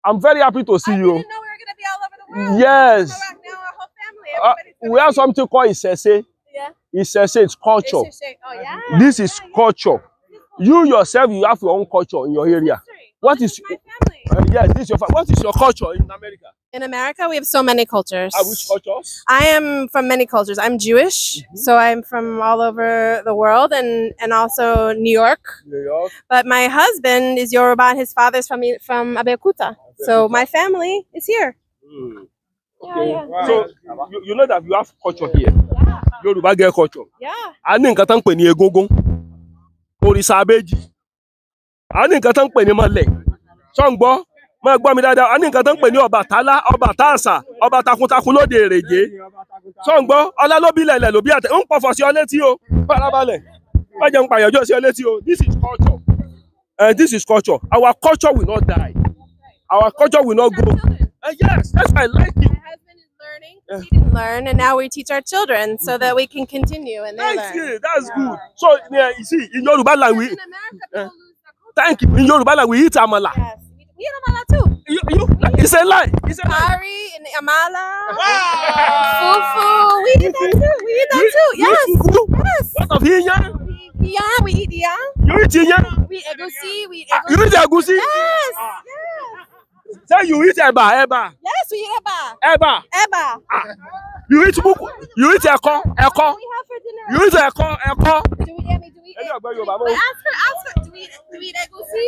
I'm very happy to see you. I didn't know we were going to be all over the world. Yes. Now our whole family. We have something called Isese. Yeah. Isese, it's culture. Oh, yeah. This is culture. You yourself, you have your own culture in your area. What is my family? Yes, this is your family. What is your culture in America? In America, we have so many cultures. Which cultures? I am from many cultures. I'm Jewish, so I'm from all over the world, and also New York. New York. But my husband is Yoruba, and his father's from Abeokuta. So my family is here. Okay. Yeah. So you know that you have culture here. Yeah. Yoruba get culture. Yeah. A ní nǹkan tán pè ní egungun. Òrìṣà abéjì. A ní nǹkan tán pè ní mọ́lẹ̀. Ṣó ń gbọ́? Má gbọ́ mi dáadáa. A ní nǹkan tán pè ní Ọbàtálá, ọba táàsà, ọba takuntakun lóde Èrèjé. Ṣó ń gbọ́? Ọlá ló bí lẹ̀lẹ̀ ló bí àtẹ. Ń pọ̀fọ̀ sí ọ létí o. Farabalẹ̀. Má jẹun pàyànjọ́ sí ọ létí o. This is culture. This is culture. Our culture will not die. Our culture will not go. Yes, that's why I like you. My husband is learning. He didn't learn, and now we teach our children so that we can continue and they learn. That's good. So you see, in Yoruba language, In America, people lose their culture. thank you. In Yoruba language, we eat amala. Yes. We eat amala too. It's a lie. It's a lie. Curry and amala. Wow. Fufu. We eat that too. We eat that too. Yes. Yes. What of Iyan? Yeah, we eat yam. You eat Iyan? We eat egusi. We eat You egusi. eat egusi? Yes. Yes. Say you eat eba. Yes, we eat eba. Eba. Eba. You eat buku. You eat eko. What do we have for dinner? You eat eko. Do we eat? Ask Ask her. Do we eat egusi?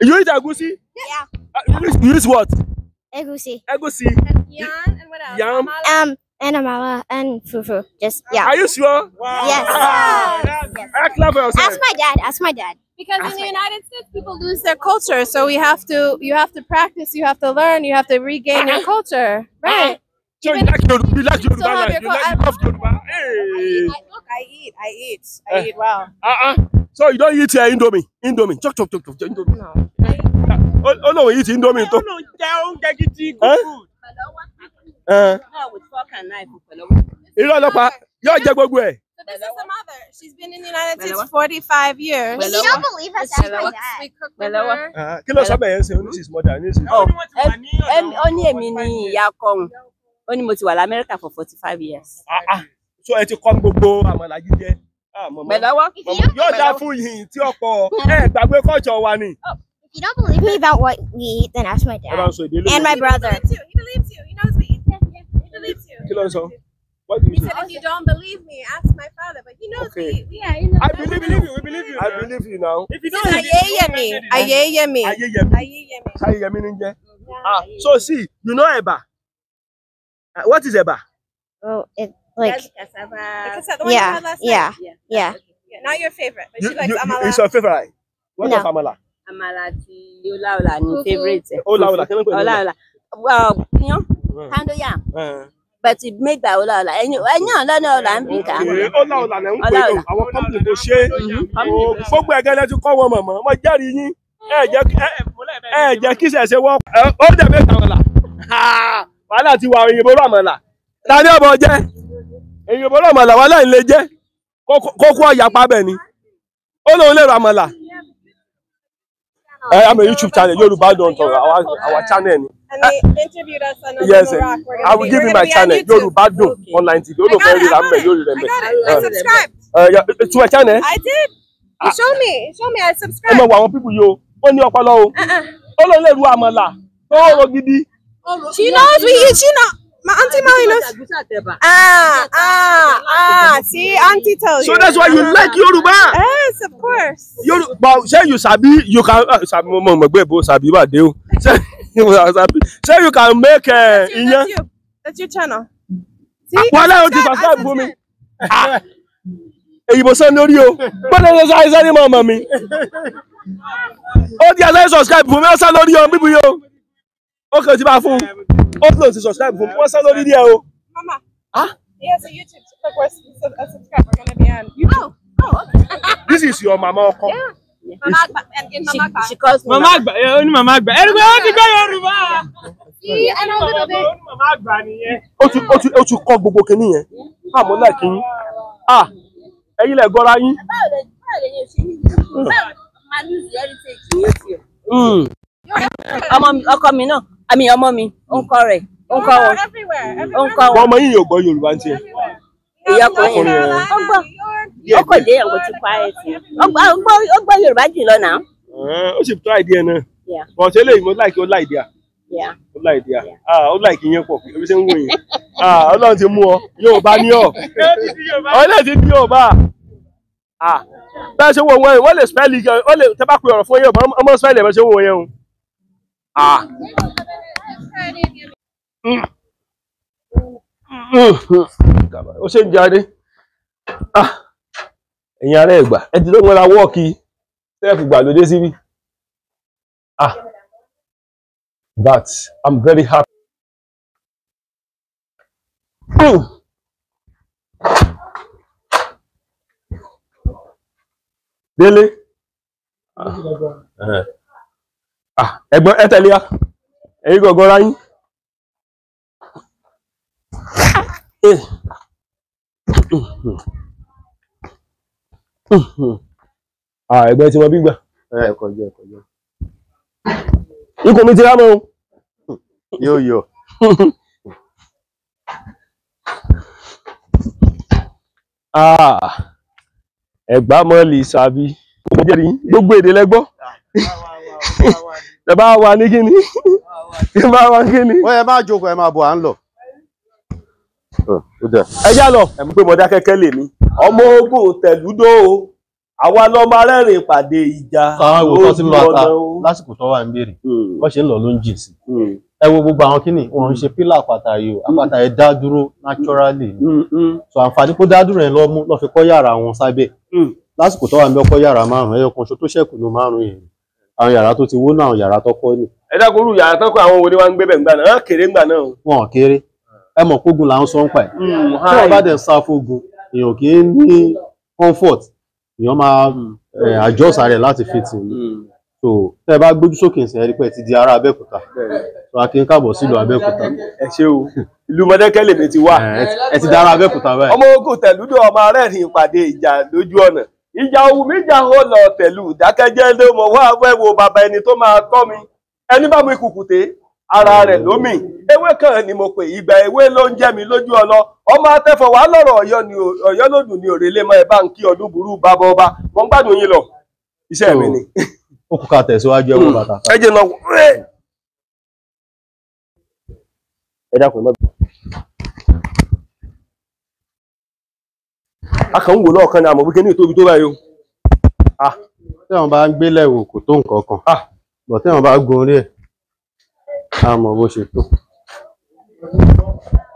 You eat egusi? Yeah. You eat what? Egusi. Egusi. Yam and what else? Yam. Amala. And amala and fufu. Just yeah. Are you sure? Yes. Clap for yourself. Ask my dad. Because in the United States, people lose their culture, so you have to practice, you have to learn, you have to regain your culture, right? So you like Yoruba? You like Yoruba? still have Like, your you love Yoruba? Hey. Look, I eat well. So you don't eat Indomie? Indomie. Chok. Indomie. No. Oh no, we eat Indomie too. With fork and knife. Irọ́ ló pa. Yóò jẹ gbogbo ẹ̀. So this is the mother. She's been in the United States 45 years. If you don't believe us, ask my We dad. cook with her. Kí ló sọ bẹ́ẹ̀ yẹn ṣe? This is mother. This is. Ó ní èmi ní ìyá kọ́hún. Ó ní mo ti wà l'Amẹ́ríkà for 45 years. So ẹ ti kọ́ gbogbo àmàlà jíjẹ. Pẹ̀lọ́wọ́. Yóò dá fún yìnyín tí ọkọ̀ ẹ gbàgbé culture wa ni. If you don't believe me about what we eat, then ask my dad and my brother. He believes you. He knows we eat. He believes you. Kí ló ń sọ? What do you He say? said, if you don't believe me, ask my father. But he knows Okay. we eat. Yeah, he knows. I believe you. We believe you. I believe you now. This is Ayeyemi. Ayeyemi. Ayeyemi. Ayeyemi ní jẹ́. So see, you know Eba. What is Eba? Oh, it like Because the one you had last yeah. night. Yeah. Not your favorite, but she likes amala. It's your favorite. What No. of amala? Àmàlà àti ọláọlá ní favourite. Ọláọlá, kí ló ń pè ní ọláọlá? Well, yan, handle yam. But it made by ọláọlá. Ẹ̀yin ọláọlá ń bí ká. Ọláọlá lẹ ń pè é. Àwọn company tó ṣe é. Gbogbo ẹ̀gẹ́ lẹ ti kọ́ wọn mọ̀mọ́. Wọ́n jẹ́rìí yín. Ẹ jẹ́ kí ṣẹ̀ṣẹ̀ wọ́n. Ó dẹ̀ mẹ́ta ọ̀la. Wàhálà ti wà òyìnbó ràmọ̀là. Ta ni ọmọ jẹ́? Òyìnbó ràmọ̀là wà láì lè jẹ́. Kókó ọ̀yà pa bẹ̀ ni. Ó lóun lè ràmọ̀là. I'm a YouTube channel, Yoruba Don't Talk, our channel. And they interviewed us on Yes, Rock. I will give you my channel, Yoruba Don't online TV. I subscribed. To my channel? I did. You showed me. I Ẹ subscribed. mọ̀ wọ àwọn people yo. Wọ́n ní ọpọlọ o. Ó lóun lè ru àmàlà. Ó rọ gidi. She knows we eat. She knows. My auntie Molly knows. See, auntie tells you. So that's why you like Yoruba. Yes, of course. But say you sabi, you can. Sabi mo mọ̀ gbé bo sabi ba de o. Say you can make iyan. That's your channel. See? Wala o ti subscribe fún mi. Èyìnbó sọ lórí o. Gbọ́dọ̀ ṣe ṣe ní mọ̀mọ́ mi. Ó di àṣẹ subscribe fún mi, ó sọ lórí o, bíbí o. Ó kàn ti bá fún. Ó lọ sí subscribe fún mi, wọ́n sọ lórí díẹ̀ o. Mama. He has a YouTube. Look, we're subscribe. We're going to be on YouTube. This is your mama ọkọ. Mama Agba. And Mama Agba. She calls me Mama Agba. Mama Agba. Ẹ̀rùgbẹ́ ó ti gbọ́ Yorùbá. See, and a little bit. Mama Agba nìyẹn. Ó ti kọ́ gbogbo kinní yẹn. Mo like yín. Ẹ̀yin lẹ gọ́ra yín. báwo lè yẹn ṣe ní báwo máa lose heritage yẹn sí ọ. ọkọ mi náà àmì ọmọ mi ó ń kọ́ rẹ̀ ó ń kọ́ wọn ó ń kọ́ wọn. ọmọ yìí ò gbọ́ Yorùbá ń tiẹ̀. ìyá ọkùnrin yẹn ó gbọ́ ó kò dé ẹ̀wọ̀n ti pa ẹ̀ sí ó gbọ́ Yorùbá jù lọ náà. ó sì tọ́ àìdíẹ̀ náà bọ̀ ṣe lè mo láìkí ó láìdíà ó láìdíà ó láìkí yẹn pọ̀ ebi ṣe ń wò yẹn Ọlọ́run ti mú ọ Yorùbá ní ọ ọlọ́run ti ní Yorùbá bẹ́ẹ̀ ṣe wo wọn wọ́n lè spẹ́ẹ̀lì wọ́n lè tẹ́ bá pe ọ̀rọ̀ fún yẹn ọmọ spẹ́ẹ̀lì ẹ̀ bẹ́ẹ̀ ṣe wo yẹn o. ó ṣe ń jáde ẹ̀yin ará Ẹ̀gbá ẹ ti lọ́gbọ́n ra wọ́ọ̀kì sẹ́ẹ̀fù gbàlódé síbí but I'm very happy. Délé ẹ̀gbọ́n ẹ tẹ̀lé ya ẹ̀yin gọ̀gọ́ ra yín. Ẹ̀gbọ́n tí wọ́n bí gbà. Ikùn mi ti rá mọ́ o. Yóò yọ. Ẹ̀gbá mọ́lì sàbí. Gbogbo èdè lẹ́gbọ́. Ẹ bá wà ní kíni? Ẹ bá wà ní kíni? Wọ́n ẹ máa jókòó ẹ máa bọ̀ à ń lọ. Ẹ já lọ. Ẹ mú pé mọ̀dá kẹ́kẹ́ lè mí. Ọmọ ogun tẹ̀lúdó o. Àwa lọ máa rẹ́rìn ìpàdé ìjà. Àwọn ìwòsàn tí mo ta lásìkò tó wà ń béèrè. Wọ́n ṣe ń lọ ló ń jìn sí. Ẹ wo gbogbo àwọn kíní wọn ń ṣe pílà àpáta yìí o. Àpáta yẹn dá dúró naturally. So àǹfààní kó dá dúró yẹn lọ fi kọ́ yàrá wọn sábẹ́. Lásìkò tó wà ń bẹ ọkọ̀ yàrá 5 ẹyọ kan ṣo tó ṣẹ́kù ní 5 yẹn. Àwọn yàrá tó ti wó náà àwọn yàrá tó kọ́ ni. Ẹ dákun rú yàrá tán kọ́ àwọn wo ni wọ́n ń gbé bẹ̀ ńgbà náà kéré ńgbà náà. Wọn kéré. Ẹ mọ̀ pógun là ń sọ ń pa ẹ̀. Tí wọ́n bá dẹ̀ sá fógun èèyàn kì í ní comfort èèyàn máa adjust rẹ̀ láti fit in. So tẹ́ ẹ bá gbójú sókè ìsìn ẹ̀rí pé ti di ará Abẹ́òkúta. So akin káàbọ̀ sílùú Abẹ́òkúta. Ẹ ṣé o ìlú Mọdákẹ́kẹ́ lèmi ti wá. Ẹ ti di ará Abẹ́òkúta báyìí. Ọmọ ogun tẹ̀lúdó ọmọ arẹ́rìn ìpàdé ìjà lójú ọ̀nà. Ìjà òwú mi jà ó lọ tẹ̀lú dákẹ́jẹ́ ló mọ̀ wá fẹ́ wo bàbá ẹni tó máa tọ́ mi. Ẹni bá mi kùkùté ara rẹ̀ lómi. Ewé kan ni mo pè ìgbà ewé ló ń jẹ́ mi lójú ọlọ. Ọmọ atẹ́fọ̀ wà lọ́rọ̀ Ọ̀yọ́ lòdùn ní òrèlé mọ́ ẹ bá ń kí ọdún burú bàbá ọba. Mo ń gbádùn yín lọ. Iṣẹ́ mi ni. Ó kú ká tẹ̀síwájú ẹ̀wọ̀n bàtà. Ẹ jẹ́ lọ. Ẹ dákun lọ. A kàn ń wò lọ́ọ̀kan ni àmọ́ bí kíní ìtóbi tó báyìí o. Tí wọ́n bá ń gbélé wò kò tó nǹkan kan. Bọ̀ tí wọ́n bá gun orí ẹ̀ a mọ̀ bó ṣe tó.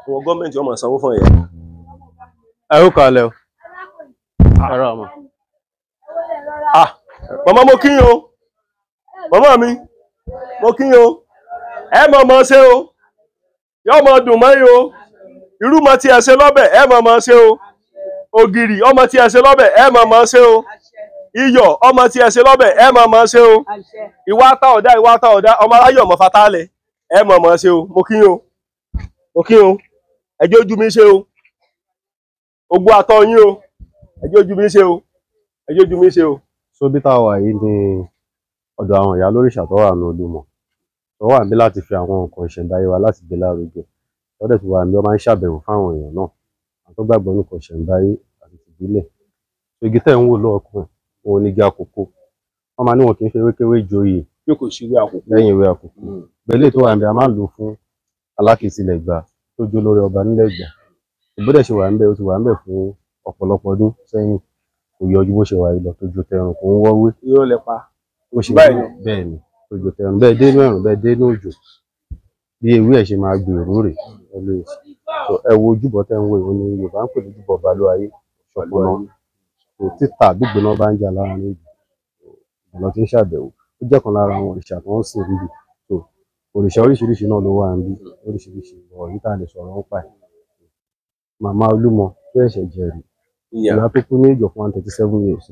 Àwọn gọ́ọ̀mẹ̀ntì ọmọ sanwó fún ẹ̀yà. Ẹ ó kalẹ̀ o. Ara ọmọ. Màmá mo kí yín o. Màmá mi mo kí yín o. Ẹ mọ̀ mọ̀ ṣe o. Yọ́ mọ̀ dùn mọ́ yín o. Irú mọ̀ tí ẹ ṣe lọ́bẹ̀ ẹ mọ̀ mọ̀ ṣe o. Ògìrì ọmọ tí ẹ ṣe lọ́bẹ̀ ẹ mọ̀ mọ̀ ṣe o. Iyọ̀ ọmọ tí ẹ ṣe lọ́bẹ̀ ẹ mọ̀ mọ̀ ṣe o. Ìwà ta ọ̀dá ọmọ aráyọ̀ mọ̀ fatálẹ̀ ẹ mọ̀ mọ̀ ṣe o. Mo kí yín o. Mo kí yín o. Ẹ jẹ́ ojú mi ṣe o. Ogbó àtọ̀ yín o. Ẹ jẹ́ ojú mi ṣe o. Ẹ jẹ́ ojú mi ṣe o. So bí tá a wà yìí ni ọ̀dọ̀ àwọn ìyá lóríṣà tó wà ní Olúmọ. Tó wà níbí láti fi àwọn nǹkan ìṣẹ̀ǹbáyé wa láti gbé lárugẹ. Lọ́dẹ̀ tí wà níbí wọ́n máa ń ṣàbẹ̀wò fáwọn èèyàn náà. Àwọn tó gbàgbọ́ nǹkan ìṣẹ̀ǹbáyé àti ìbílẹ̀. Igi tẹ̀ ń wò lọ́ọ̀kan wọn ní igi àkókò. Wọ́n máa ní wọn kì í fi ewékewé joyè. Yóò kò sí ìwé àkókò. Lẹ́yìn ìwé àkókò. Bẹ́lẹ̀ tó wà níbí a máa ń lò fún alákìísílẹ̀ Ẹ̀gbá tó jó lórí ọba nílẹ̀ Ẹ̀gbá. Ìbúdẹ̀ ṣe wà níbẹ̀ ó ti wà níbẹ̀ fún ọ̀pọ̀lọpọ̀ ọdún sẹ́yìn. Kò yọjú bó ṣe wà yìí lọ tó jó tẹrùn kò ń wọ́wé. Yóò lẹ pa. Ó ṣe bẹ́ẹ̀ ni tó jó tẹrùn bẹ́ẹ̀ dé inú ẹ̀rùn bẹ́ẹ̀ dé inú òjò. Bí ewé ẹ̀ ṣe máa gbèrú rè ẹ wo ojúbọ tẹ́ ń wò ìwọ ni Yorùbá ń pè ní ojúbọ Balóayé ṣọ̀pọ̀nà. Títà gbígbóná bá ń jà lára ní ìlọ tí ń ṣàbẹ̀wò. Ó jẹ́ kan lára àwọn òrìṣà tó ń sìn níbi. Òrìṣà oríṣiríṣi náà ló wà níbí oríṣiríṣi ọ̀rọ̀ yìí tá a lè sọ̀rọ̀ ń pa ẹ̀. Màmá Olúmọ tó ẹ̀ṣẹ̀ jẹ̀rì. Ìyá tó kú ní age of 137 years.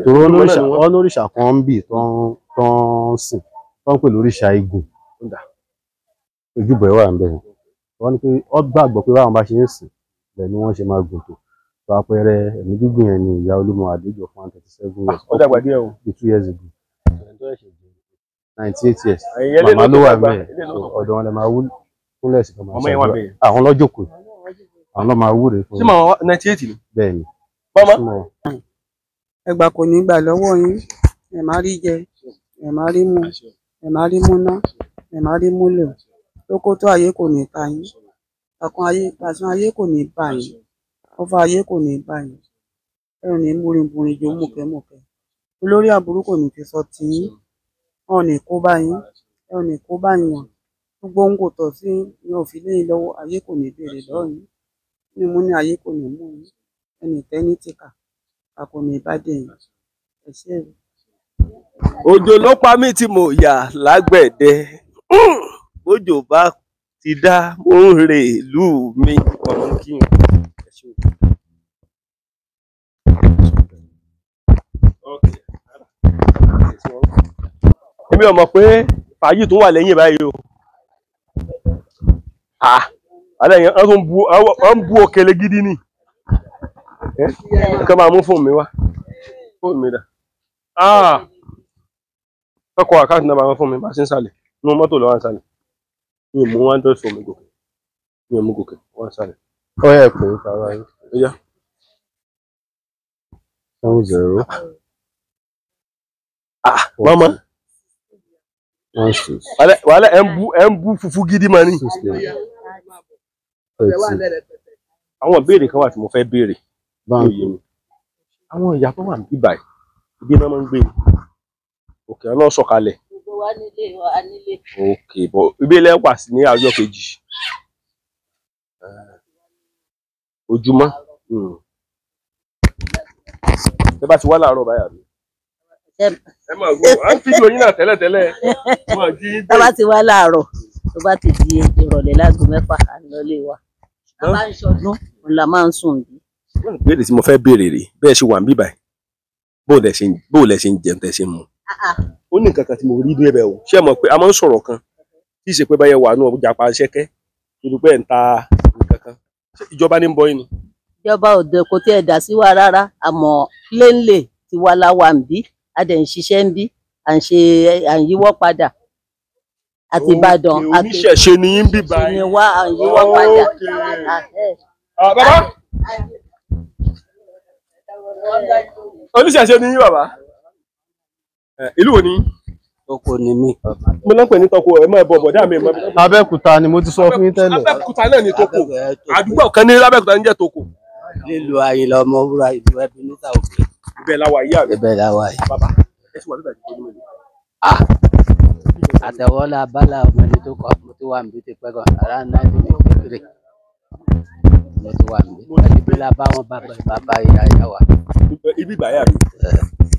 Torí olóríṣà kan ń bì tó ń sìn tó ń pè lóríṣà igun. Ojúbọ ẹ̀ wà níbẹ̀. Wọ́n ní pé ó gbàgbọ́ pé báwọn bá ṣe ń sìn bẹ́ẹ̀ ni wọ́n ṣe máa gùn tó. Tó àpẹẹrẹ ẹ̀mí gígùn yẹn ni ìyá Olúmọ at the age of 137 years. Ó dàgbà díẹ̀ o. 2 years ago. 98 years Ẹ̀yin ẹlẹ́nu màmá ló tó wà dàgbà, bẹ́ẹ̀ ẹlẹ́nu tó ọ̀dọ̀ wọn lè máa kúnlẹ̀ sí kan máa Ọmọ yẹn wà ṣàdúrà bẹ́ẹ̀. àwọn lọ́jọ́kọ̀ àwọn ló máa wúre fún Ṣé màmá 98 ni? bẹ́ẹ̀ ni Màmá? súnmọ́ ẹgbà kò ní gbà lọ́wọ́ yín ẹ má rí jẹ ẹ má rí mu ẹ má rí múná ẹ má rí múlò lókótó ayé kò ní ta yín pàṣán ayé kò ní bá yín ọfà ayé kò ní bá yín ẹ ò ní múrinbùrin jó mùkẹ́mùkẹ́ olórí àbúrú kò ní fi sọ tì yín ẹ ò ní kó bá yín ẹ ò ní kó bá yàn gbogbo ohun kò tọ́ sí ní òfin lẹ́yìn lọ́wọ́ ayé kò ní béèrè lọ́wọ́ yín ní mú ní ayé kò ní mú yín ẹnì tẹ́ni tìkà a kò ní bá dé yín ẹ ṣé o. Òjò ló pa mí tí mo yà lágbẹ̀dẹ. Òjò bá ti dá mo ń re ìlú mi. Ọ̀run kí n. Ẹ ṣé o. Èmi ò mọ̀ pé fàájì tó wà lẹ́yìn báyìí o. Alẹ́ yẹn wọ́n ń bú òkèlè gidi ni. Kí wọ́n máa mú fóònù mi wá. Fóònù mi dà. Kọ́kọ́ àkáǹtì náà máa fún mi bá sí ń sàlẹ̀. Inú mọ́tò lọ́wọ́ ń sàlẹ̀. Mi ò mú 100 fún mi gòkè. Mi ò mú gòkè wọ́n ń sàlẹ̀. ọ yẹ pé kára yín Ó yá. 70 Mama. 16 Wàhálà ẹ̀ ń bú fufu gidi mà ní. 16 Àwọn ìbéèrè kan wà tí mo fẹ́ béèrè. báńkì Àwọn ìyá tó wà ní bíbáyìí, ibi náà máa ń gbé ni. Òkè ọ̀nà sọ̀kalẹ̀. Gbogbo wa nílé wa nílé. Òkè bọ̀ ibi ilẹ̀ wà sí ní ọjọ́ kejì. Ojúmọ́. Ẹ bá ti wá láàárọ̀ báyà mi. Ẹ máa gbọ́, à ń fídíò yín náà tẹ́lẹ̀tẹ́lẹ̀. Wọ́n jí Tá bá ti wá láàárọ̀ tó bá ti di ìrọ̀lẹ́ láago 6 à ń lọlé wa. Tá bá ń ṣọdún òun la máa ń sùn bí. ìbéèrè tí mo fẹ́ béèrè rè bẹ́ẹ̀ ṣe wà ń bíbáyìí. Bó lẹ ṣe ń jẹun tẹ́ ṣe ń mu. Ó ní nǹkan kan tí mo rí ní ẹ̀bẹ̀ o. Ṣé ẹ mọ̀ pé a máa ń sọ̀rọ̀ kan tí ì ṣe pé báyẹn wà nù ọjà pa ṣẹ́kẹ́ ìlú pé ẹ̀ ń ta nǹkan kan. Ṣé ìjọba ní ń bọ́ yín ni? Ìjọba òde kò tí ẹ dá sí wa rárá àmọ́ plénlè ti wá láwa ń bí a dẹ̀ ń ṣiṣẹ́ ń bí à ń yíwọ́ padà àti Ìbàdàn àti oníṣẹ̀ṣe ni yín bíbáyìí. ni wá à ń yíwọ́ padà. Bàbá oníṣẹ̀ṣe ni yín bàbá. Ìlú wo ni? Toko ni mí. Mo náà ń pè ní Toko ẹ máa bọ̀ bọ̀dá mi. Abẹ́òkúta ni mo ti sọ fún yín tẹ́lẹ̀ Abẹ́òkúta náà ni Toko. Àdúgbò kan ní Abẹ́òkúta ń jẹ́ Toko. Nílùú Ayinla Ọmọwúrà ìlú ẹbí níta òkè. Ibẹ̀ la wà yìí àbí? Ibẹ̀ la wà yìí. Bàbá ẹ ti wà nígbà tí ó ní mi. Àtẹ̀wọ́lá abala ọmọ ẹni tó kọ mo ti wà níbi ti pẹ́ gan ara 1983 mo ti wà níbi. Ẹni bí la bá wọn bàbá ìyá wa. Ibi ìbàyà mi.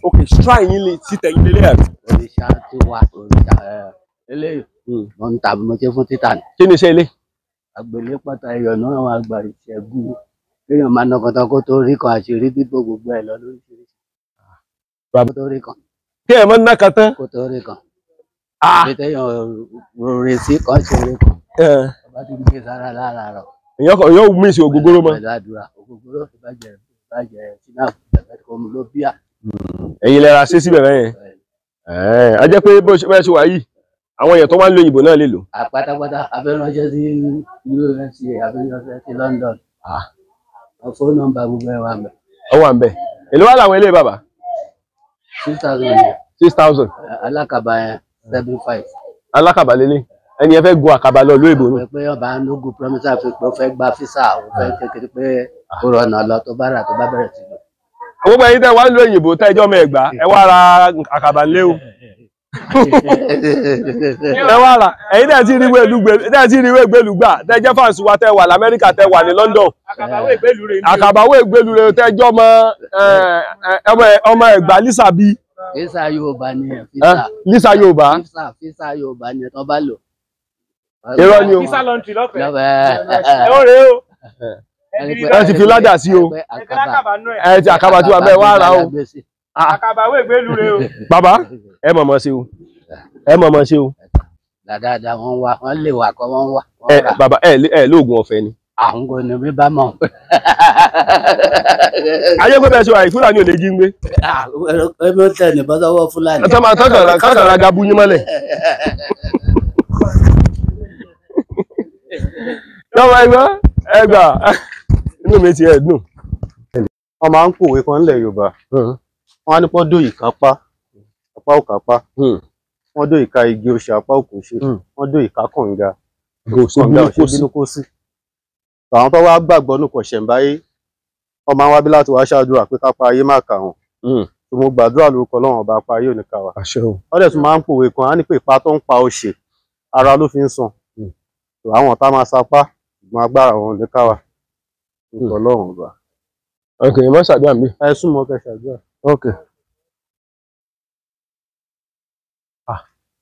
Ok, shrine yín lè ti tẹ̀yìn lélẹ̀ àbí? Òrìṣà ti wà òrìṣà eléyìí. Mo ń ta mo ṣe fún títà ní. Kí ni iṣẹ́ ilé? Àgbélé pátá ẹyọ náà àwọn àgbà ìṣẹ́gun. Kéèyàn máa nọkàntán kó tó rí kan àṣírí bíbò gbogbo ẹ̀ lọ lóríṣiríṣi. Kó tó rí kan. Kí ẹ̀ mọ́ ná kan tán. Kó tó rí kan. Téèyàn rore sí kan ṣe rí kan. Ọba ti gbé sára lára rọ. Èèyàn yóò mí sí ògógóró mọ́. Pẹ̀lú àdúrà ògógóró ìbàjẹ́ sinapu ẹ̀kọ́ mi ló bíà. Ẹ̀yin lẹ ra sí síbẹ̀ bẹ́yẹn. A jẹ́ pé bó ṣe wà yìí àwọn èèyàn tó máa ń lo òyìnbó náà lè lò. Pátápátá afẹ́ránṣẹ́ sí USA afẹ́ránṣẹ́ sí London. Fóònù nọ́mbà gbogbo ẹ̀ wà ń bẹ̀. Ó wà ń bẹ̀. Èló wà láwọn ilé bàbá? 6,000. 6,000. Alákàbà yẹn 75. Alákàbà lélẹ̀. Ẹni ẹ fẹ́ gun àkàbà lọ lóyìnbó nù. Pé ọba lógún promise àfi pé ó fẹ́ gba físà ó fẹ́ kékeré pé kó rọnà lọ tó bá rà tó bá bẹ̀rẹ̀ sí lọ. Gbogbo ẹ̀yin tẹ́ wá ń lo òyìnbó tẹ́ ẹjọ́ mọ Ẹ̀gbá ẹ wá ra àkàbà ńlé o. Ẹ wá ra ẹ̀yin tẹ́ ti rí ìwé ìgbélú gbà tẹ́ jẹ́ fáǹsì wa tẹ́ wà l'Amẹ́ríkà tẹ́ wà ní London. Àkàbàwé ìgbélú rẹ̀ tẹ́ jọ́ ọmọ Ẹ̀gbá Lísà bí. Físà Yorùbá ni ẹ̀ físà. Lísà Yorùbá. Físà Yorùbá ni ẹ̀ tó bá lò. Irọ́ ni o. Visa laundry lọ́fẹ̀ẹ́. Lọ́fẹ̀ẹ́. Ó rèé o. Ẹ ti fi ládà sí o. Ẹ ti àkàbà tí wà bẹ́ẹ̀ wá ra o. Àkàbàwé ìgbélú rèé o. Bàbá ẹ mọ̀mọ́ sí o. Ẹ mọ̀mọ́ sí o. Dáadáa wọ́n lè wà kọ́ wọ́n wà. Bàbá ẹ lóògùn ọ̀fẹ́ ni. Àwọn kò ní bí bá mọ̀. ayé pé bẹ́ẹ̀ ṣe wà yìí Fúlàní ò lè jí ń gbé. ẹ bí ó tẹ̀ ní bọ́sọ́wọ́ Fúlàní. ẹ tọ́ máa tọ́kàn ra bu yín mọ́lẹ̀. lọ́wọ́ ẹgbà inú mi ti ẹ̀ dùn. wọ́n máa ń pòwe kan nílẹ̀ Yorùbá wọ́n á ní pọ́ dó ìkápá apá ò kápá wọ́n dó ìka igi oṣù apá ò kò ṣe wọ́n dó ìka kànga kànga ò ṣe bínú kó sí. àwọn tó wá gbàgbọ́ nù kò ṣẹ̀ǹbáyé wọ́n máa ń wá bí láti wá ṣàdúrà pé kápá ayé má kà wọ́n. tó mo gbàdúrà lórúkọ Ọlọ́run ọba apá ayé ò ní kà wá. wọ́n dẹ̀ tún máa ń pòwe kan á ní pé ipa tó ń pa òṣè ara ló fi ń sàn. àwọn ọ̀tá máa sapá ìgbọ́n agbára wọn ò ní ká wá. lórúkọ Ọlọ́run ọba. ok mo ṣàdúrà mi. ẹ súnmọ́ kẹ́ ṣàdúrà. ok.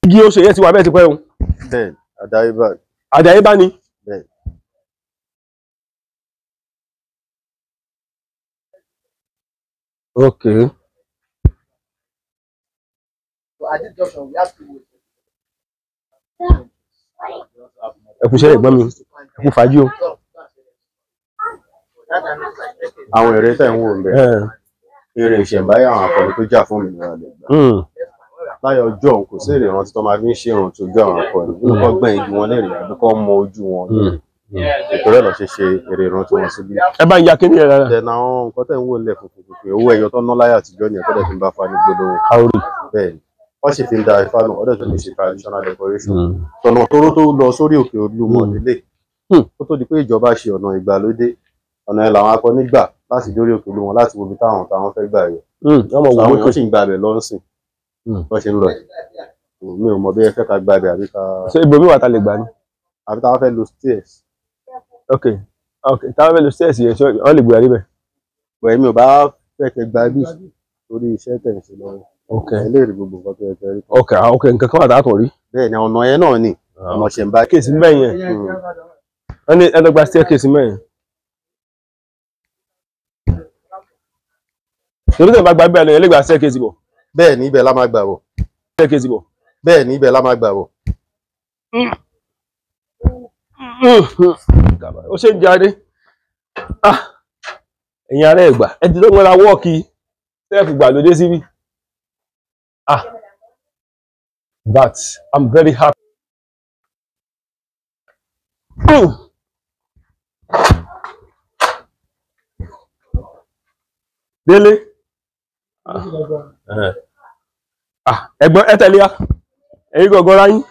igi oṣù yẹn ti wà bẹ́ẹ̀ ti pẹ́ o. bẹ́ẹ̀ àdáyébá. àdáyébá ni. bẹ́ẹ̀. ok. ẹ kú iṣẹ́ ẹ̀gbọ́n mi ẹ kú fàájì o. àwọn èrè tẹ̀ ń wò ń bẹ̀ eré ìṣẹ̀ǹbáyé àwọn akọni tó jà fún òmìnira lè gbà. láyé ọjọ́ òun kò sí èrè ìrántí tó máa fi ń ṣe ìrùn tó jẹ́ àwọn akọni nínú kọ́ gbẹ̀yìn igi wọn lẹ́rìí àbí kọ́ mọ ojú wọn ìtòrẹ́ lọ ṣe ṣe èrè ìrántí wọn síbí. ẹ bá ń ya kíní ẹ rárá. tẹ̀nà àwọn nǹkan tẹ̀ ń wò nílẹ̀ funfun pé owó ẹyọ tó ná láyé àtijọ́ ni ẹ̀kọ́ dẹ̀ fi ń bá fa ní gbólóhùn. káórì. bẹ́ẹ̀ ni wọ́n sì fi ń da ifá nù ọ̀dẹ̀ tó lè ṣe traditional decoration. tọ̀nà tóró tó lọ sórí òkè Olúmọ nílé kó tó di pé ìjọba ṣe ọ̀nà ìgbàlódé ọ̀nà ẹ̀ làwọn akọni gbà láti dórí òkè Olúmọ láti wo ibi táwọn fẹ́ gbà yọ. àwọn èèyàn sì ń gbàbẹ̀ lọ́sìn bó ṣe ń lọ mi ò mọ̀ bí ẹ fẹ́ ká gbàbẹ̀ àbí ká. ṣé ibòmí wà tá lè gbà ní. àbí táwọn fẹ́ lo stairs. ok táwọn fẹ́ lo stairs yẹn ṣé wọ́n lè gbé àríbẹ̀. pẹ̀lú mi ò bá fẹ́ kẹ́ gbà bí torí iṣẹ́ tẹ̀ ń ṣe lọ́wọ́. ok ẹ lè rí gbogbo nǹkan tó yẹ kẹ́ rí. ok nǹkan kan wà tá a tún rí. bẹ́ẹ̀ ni ọ̀nà yẹn náà ni ọ̀nà ṣẹ̀ǹbá. kéèsì bẹ́ẹ̀ yẹn wọ́n ní ẹlẹ́gbà staircase mẹ́rin. torí tẹ̀ bá gba bẹ́ẹ̀ lọ́yẹ̀ ẹlẹ́gbà staircase bọ̀. bẹ́ẹ̀ ni ibẹ̀ la máa gbà bọ̀. staircase bọ̀. bẹ́ẹ̀ ni ibẹ̀ la máa gbà bọ̀. ó ṣe ń jáde ẹ̀yin ará Ẹ̀gbá ẹ ti lọ́gbọ́n ra wọ́ọ̀kì sẹ́ẹ̀fù gbàlódé síbí. That I'm very happy. Délé. Ẹ̀gbọ́n ẹ tẹ̀lé ya. Ẹ̀yin gọ̀gọ́ ra yín.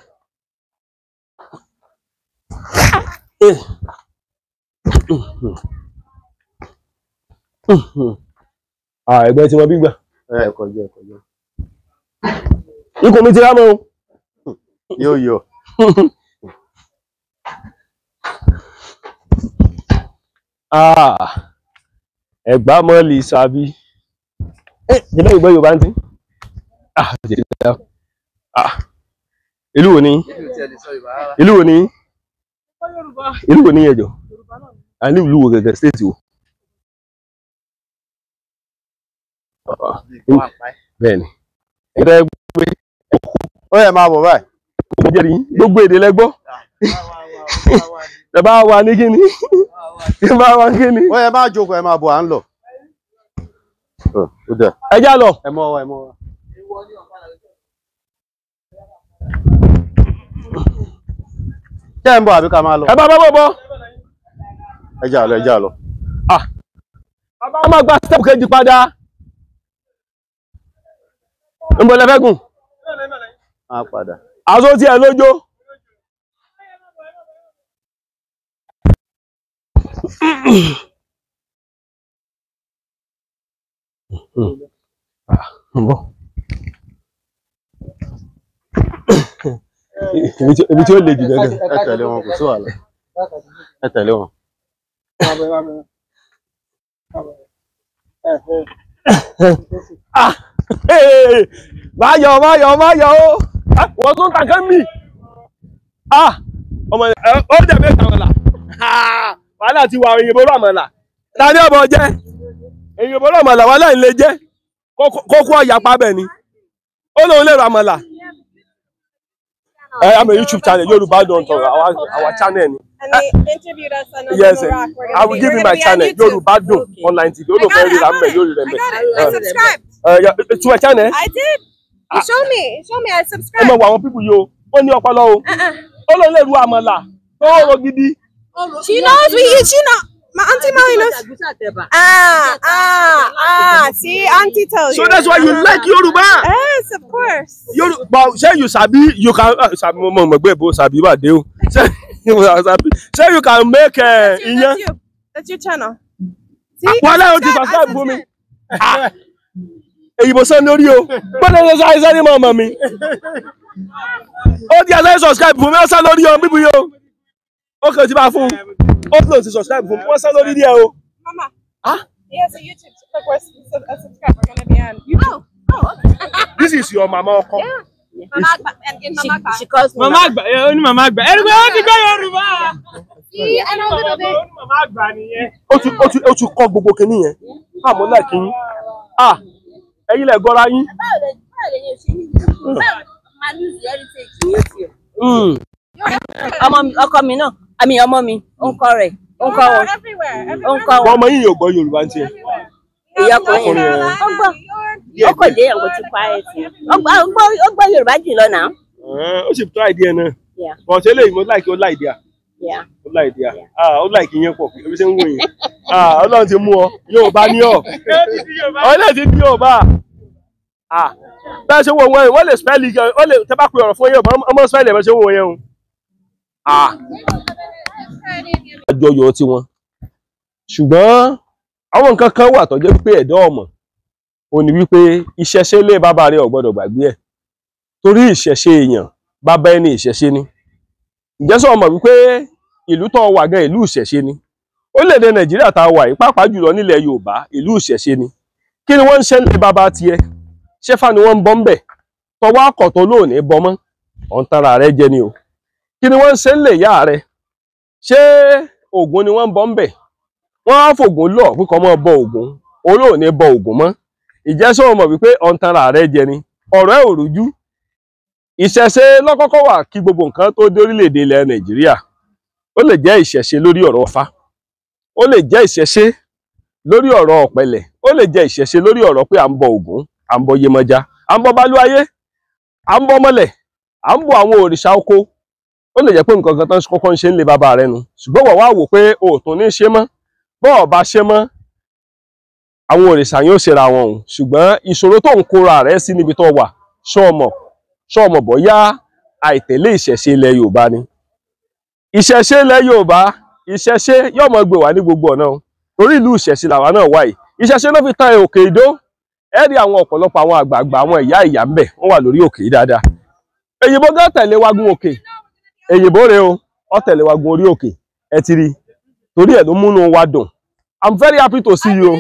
Ẹ̀gbọ́n tí wọ́n bí gbà. ẹ̀kọ́ jẹ́. Ikùn mi ti rá mọ́ o. yóò yọ. Ẹ̀gbá mọ́lì sàbí. Jẹ́bẹ́ ìgbọ́ Yorùbá ń tí. Ìlú wo ni? Ìlú wo ni? Ìlú wo ni ẹjọ́? A ní ìlú wo gẹ́gẹ́ stéètì wo? Bẹ́ẹ̀ni. Ẹ̀rẹ́ gbé ó yẹ máa bọ̀ báyìí. kò jẹ́ rí gbogbo èdè lẹ́gbọ́. Ẹ bá wà ní kíni? Ẹ bá wà ní kíni? ó yẹ máa jókòó ẹ máa bọ̀ à ń lọ. ó dẹ̀. Ẹ já lọ. ẹ mọ́ wa ẹ mọ́ wa. ṣé ẹ ń bọ̀ àbí ká máa lọ. Ẹ bá bọ́. ẹ já lọ ẹ já lọ. Bàbá máa gba step kejì padà. Ń bọ̀ lẹ́fẹ́ gùn. á padà. Àzó tí ẹ lójó. Ibi tí ó le jù gẹ́gẹ́. ẹ tẹ̀lé wọn kò sí wàhálà. ẹ tẹ̀lé wọn. Má yọ̀ o. Wọ́n tún tàkẹ́ mi. Ọmọ ó jẹ́ mẹ́ta ọ̀la. Wàhálà ti wà òyìnbó rọ̀mọ̀là. Ta ní ọmọ jẹ́? Òyìnbó rọ̀mọ̀là wàhálà ń lè jẹ́. Kókó ọ̀yà pa bẹ̀ ni. Ó lóun lè rọ̀mọ̀là. I'm a YouTube channel. Yoruba Don't Talk. Our channel. And they interviewed us on Yes, Iraq. I will give you my channel. Yoruba Don't online TV. I got it. I subscribed. To my channel. I did. You showed me. You showed me. I Ẹ subscribed. mọ̀ àwọn people yo. Wọ́n ní ọpọlọ o. Ó lọ lè ru àmàlà. Ó rọ gidi. She knows we eat. She know. My auntie Molly knows. See, auntie tells you. So that's why you like Yoruba. Yes, of course. But say you sabi, you can sabi mo gbe bo sabi ba de o. Say you can make iyan. That's your channel. See? Wala o ti subscribe fún mi. Èyí bo san lórí o. Bọ́dọ̀ ló sọ àìsàn ní màmá mi. Ó di àìsàn subscribe fún mi, ó san lórí o, bíbí o. Ó kàn ti bá fún. Ó tún ti subscribe fún mi, ó san lórí díẹ̀ o. Mama. Huh? Yes, a YouTube. Look, we're a subscriber. We're gonna be on YouTube. Oh, okay. This is your mama Oko. Yeah. Mama Agba. And in Mama Agba. She calls me Mama Agba. Yeah, only Mama Agba. Everybody ti go Yoruba. See, I know a little bit. Mama Agba nìyẹn. Ó ti kọ́ gbogbo kinní yẹn. Mo like yín. Ẹ̀yin lẹ gọ́ra yín. Ọkọ mi náà, àmì ọmọ mi, ó ń kọ́ rẹ̀, ó ń kọ́ wọn, ó ń kọ́ wọn. Ọmọ yín yóò gbọ́ Yorùbá ń tiẹ̀. Ìyá ọkùnrin yẹn, ó gbọ́, ó kò dé ẹ̀wọ̀n ti pa ẹ̀ sí. Ó gbọ́ Yorùbá jùlọ náà. Ó sì try idea náà. But eléyìí mo like ó like idea. Ó like idea. Ó like yín pọ̀, ebi ṣe ń wò yín. Ọlọ́run ti mú ọ, Yorùbá ní ọ. Ọlọ́run ti ní Yorùbá. Bẹ́ẹ̀ ṣe wo wọn, wọ́n lè spell gan, wọ́n lè tẹ́ bá pe ọ̀rọ̀ fún yẹn, ọmọ spell ẹ̀ bẹ́ẹ̀ ṣe wo wọn yẹn o. Àjọyọ̀ tiwọn. Ṣùgbọ́n àwọn nǹkan kan wà tó jẹ́ pé ẹ̀dọ́ ọmọ ò ní wípé ìṣẹ̀ṣe lé bàbá rẹ̀ ò gbọ́dọ̀ gbàgbé ẹ̀. Torí ìṣẹ̀ṣe èèyàn, bàbá ẹni ìṣẹ̀ṣe ni. Ǹjẹ́ sọ mọ̀ wípé ìlú tó wà gan ìlú ìṣẹ̀ṣe ni. Orílẹ̀-èdè Nàìjíríà tá a wà yìí, pàápàá jùlọ nílẹ̀ Yorùbá, ìlú ìṣẹ̀ṣe ni. Kí ni wọ́n ń ṣe lé bàbá tiẹ̀? Ṣẹ́fà ni wọ́n ń bọ́ ń bẹ̀. Tọwọ́ àkọ́tọ̀ lóòní bọ́ mọ́. Ọ̀n tara rẹ̀ jẹ ni o. Kí ni wọ́n ń ṣe ń lè yá rẹ̀? Ṣé Ògún ni wọ́n ń bọ́ ń bẹ̀? Wọ́n á fògùn lọ pé kọ́ mọ́ bọ Ògún. Olóòní bọ Ògún mọ́. Ìjẹ́sọ́ mọ̀ wípé ọ̀n tara rẹ̀ jẹ ni. Ọ̀rọ̀ ẹ̀ ò rújú. Ìṣẹ̀ṣe lọ́kọ́kọ́ wà kí gbogbo nǹkan tó dé orílẹ̀-èdè ilẹ̀ Nàìjíríà. Ó lè jẹ́ ìṣẹ̀ṣe lórí ọ̀rọ̀ Ọ̀fà. Ó lè jẹ́ ìṣẹ̀ṣe lórí ọ̀rọ̀ Ọ̀pẹ̀lẹ̀. Ó lè jẹ́ ìṣẹ̀ṣe lórí ọ̀rọ̀ pé à ń bọ Ògún, à ń bọ Yemọja, à ń bọ Balúayé, à ń bọ Mọ́lẹ̀, à ń bọ àwọn òrìṣà oko. Ó lè jẹ́ pé nǹkan kan tán kọ́kọ́ ń ṣe ń lé bàbá rẹ nu. Ṣùgbọ́n wọ́n wá wò pé o ò tún ní ṣe mọ́. Bọ́ọ̀ bá ṣe mọ́, àwọn òrìṣà yóò ṣera wọn o. Ṣùgbọ́n ìṣòro tó ń kóra rẹ̀ sí níbi tó wà, ṣọ́ọ̀mọ̀ bọ́yá àìtẹ̀lé ìṣẹ̀ṣe ilẹ̀ Yorùbá ni. Ìṣẹ̀ṣe ilẹ̀ Yorùbá, ìṣẹ̀ṣe yóò mọ̀ gbé wá ní gbogbo ọ̀nà o. Torí ìlú ìṣẹ̀ṣe làwa náà wà yìí. Ìṣẹ̀ṣe ló fi tan Òkè Ìdó. Ẹ rí àwọn ọ̀pọ̀lọpọ̀ àwọn àgbààgbà, àwọn ìyá ń bẹ̀, wọ́n wà lórí òkè yìí dáadáa. Èyìnbó gán tẹ̀lé wa gun òkè. Èyìnbó rè o, ó tẹ̀lé wa gun orí òkè. Ẹ ti rí. Torí ẹ̀ ló múnú wa dùn. I'm very happy to see you.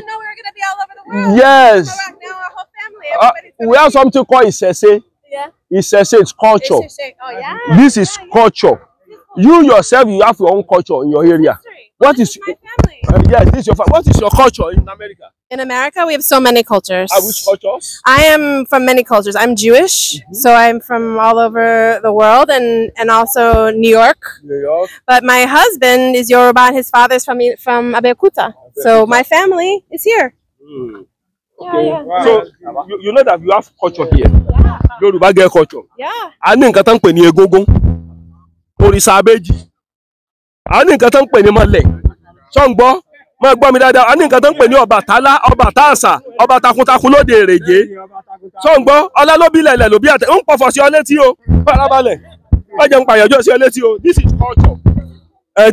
Yes. We have something called Ìṣẹ̀ṣe. Ìṣẹ̀ṣe is culture. This is culture. You yourself, you have your own culture in your area. What is yes, this is your what is your culture in America? In America, we have so many cultures. Which cultures? I am from many cultures. I'm Jewish, so I'm from all over the world, and also New York. New York. But my husband is Yoruba, and his father's from Abeokuta. So my family is here. Okay. So you know that you have culture here. Yoruba get culture. Yeah. A ní nǹkan tán pè ní egúngún. Òrìṣà abéjì. A ní nǹkan tán pè ní mọ́lẹ̀. Ṣó ń gbọ́? Má gbọ́ mi dáadáa. A ní nǹkan tán pè ní Ọbàtálá, Ọbàtáàsà, ọba takuntakun lóde Èrèjé. Ṣó ń gbọ́? Ọlá ló bí lẹ̀lẹ̀ ló bí àtẹ. Ń pọ̀fọ̀ sí ọ létí o. Farabalẹ̀. Má jẹun pàyànjọ́ sí ọ létí o. This is culture.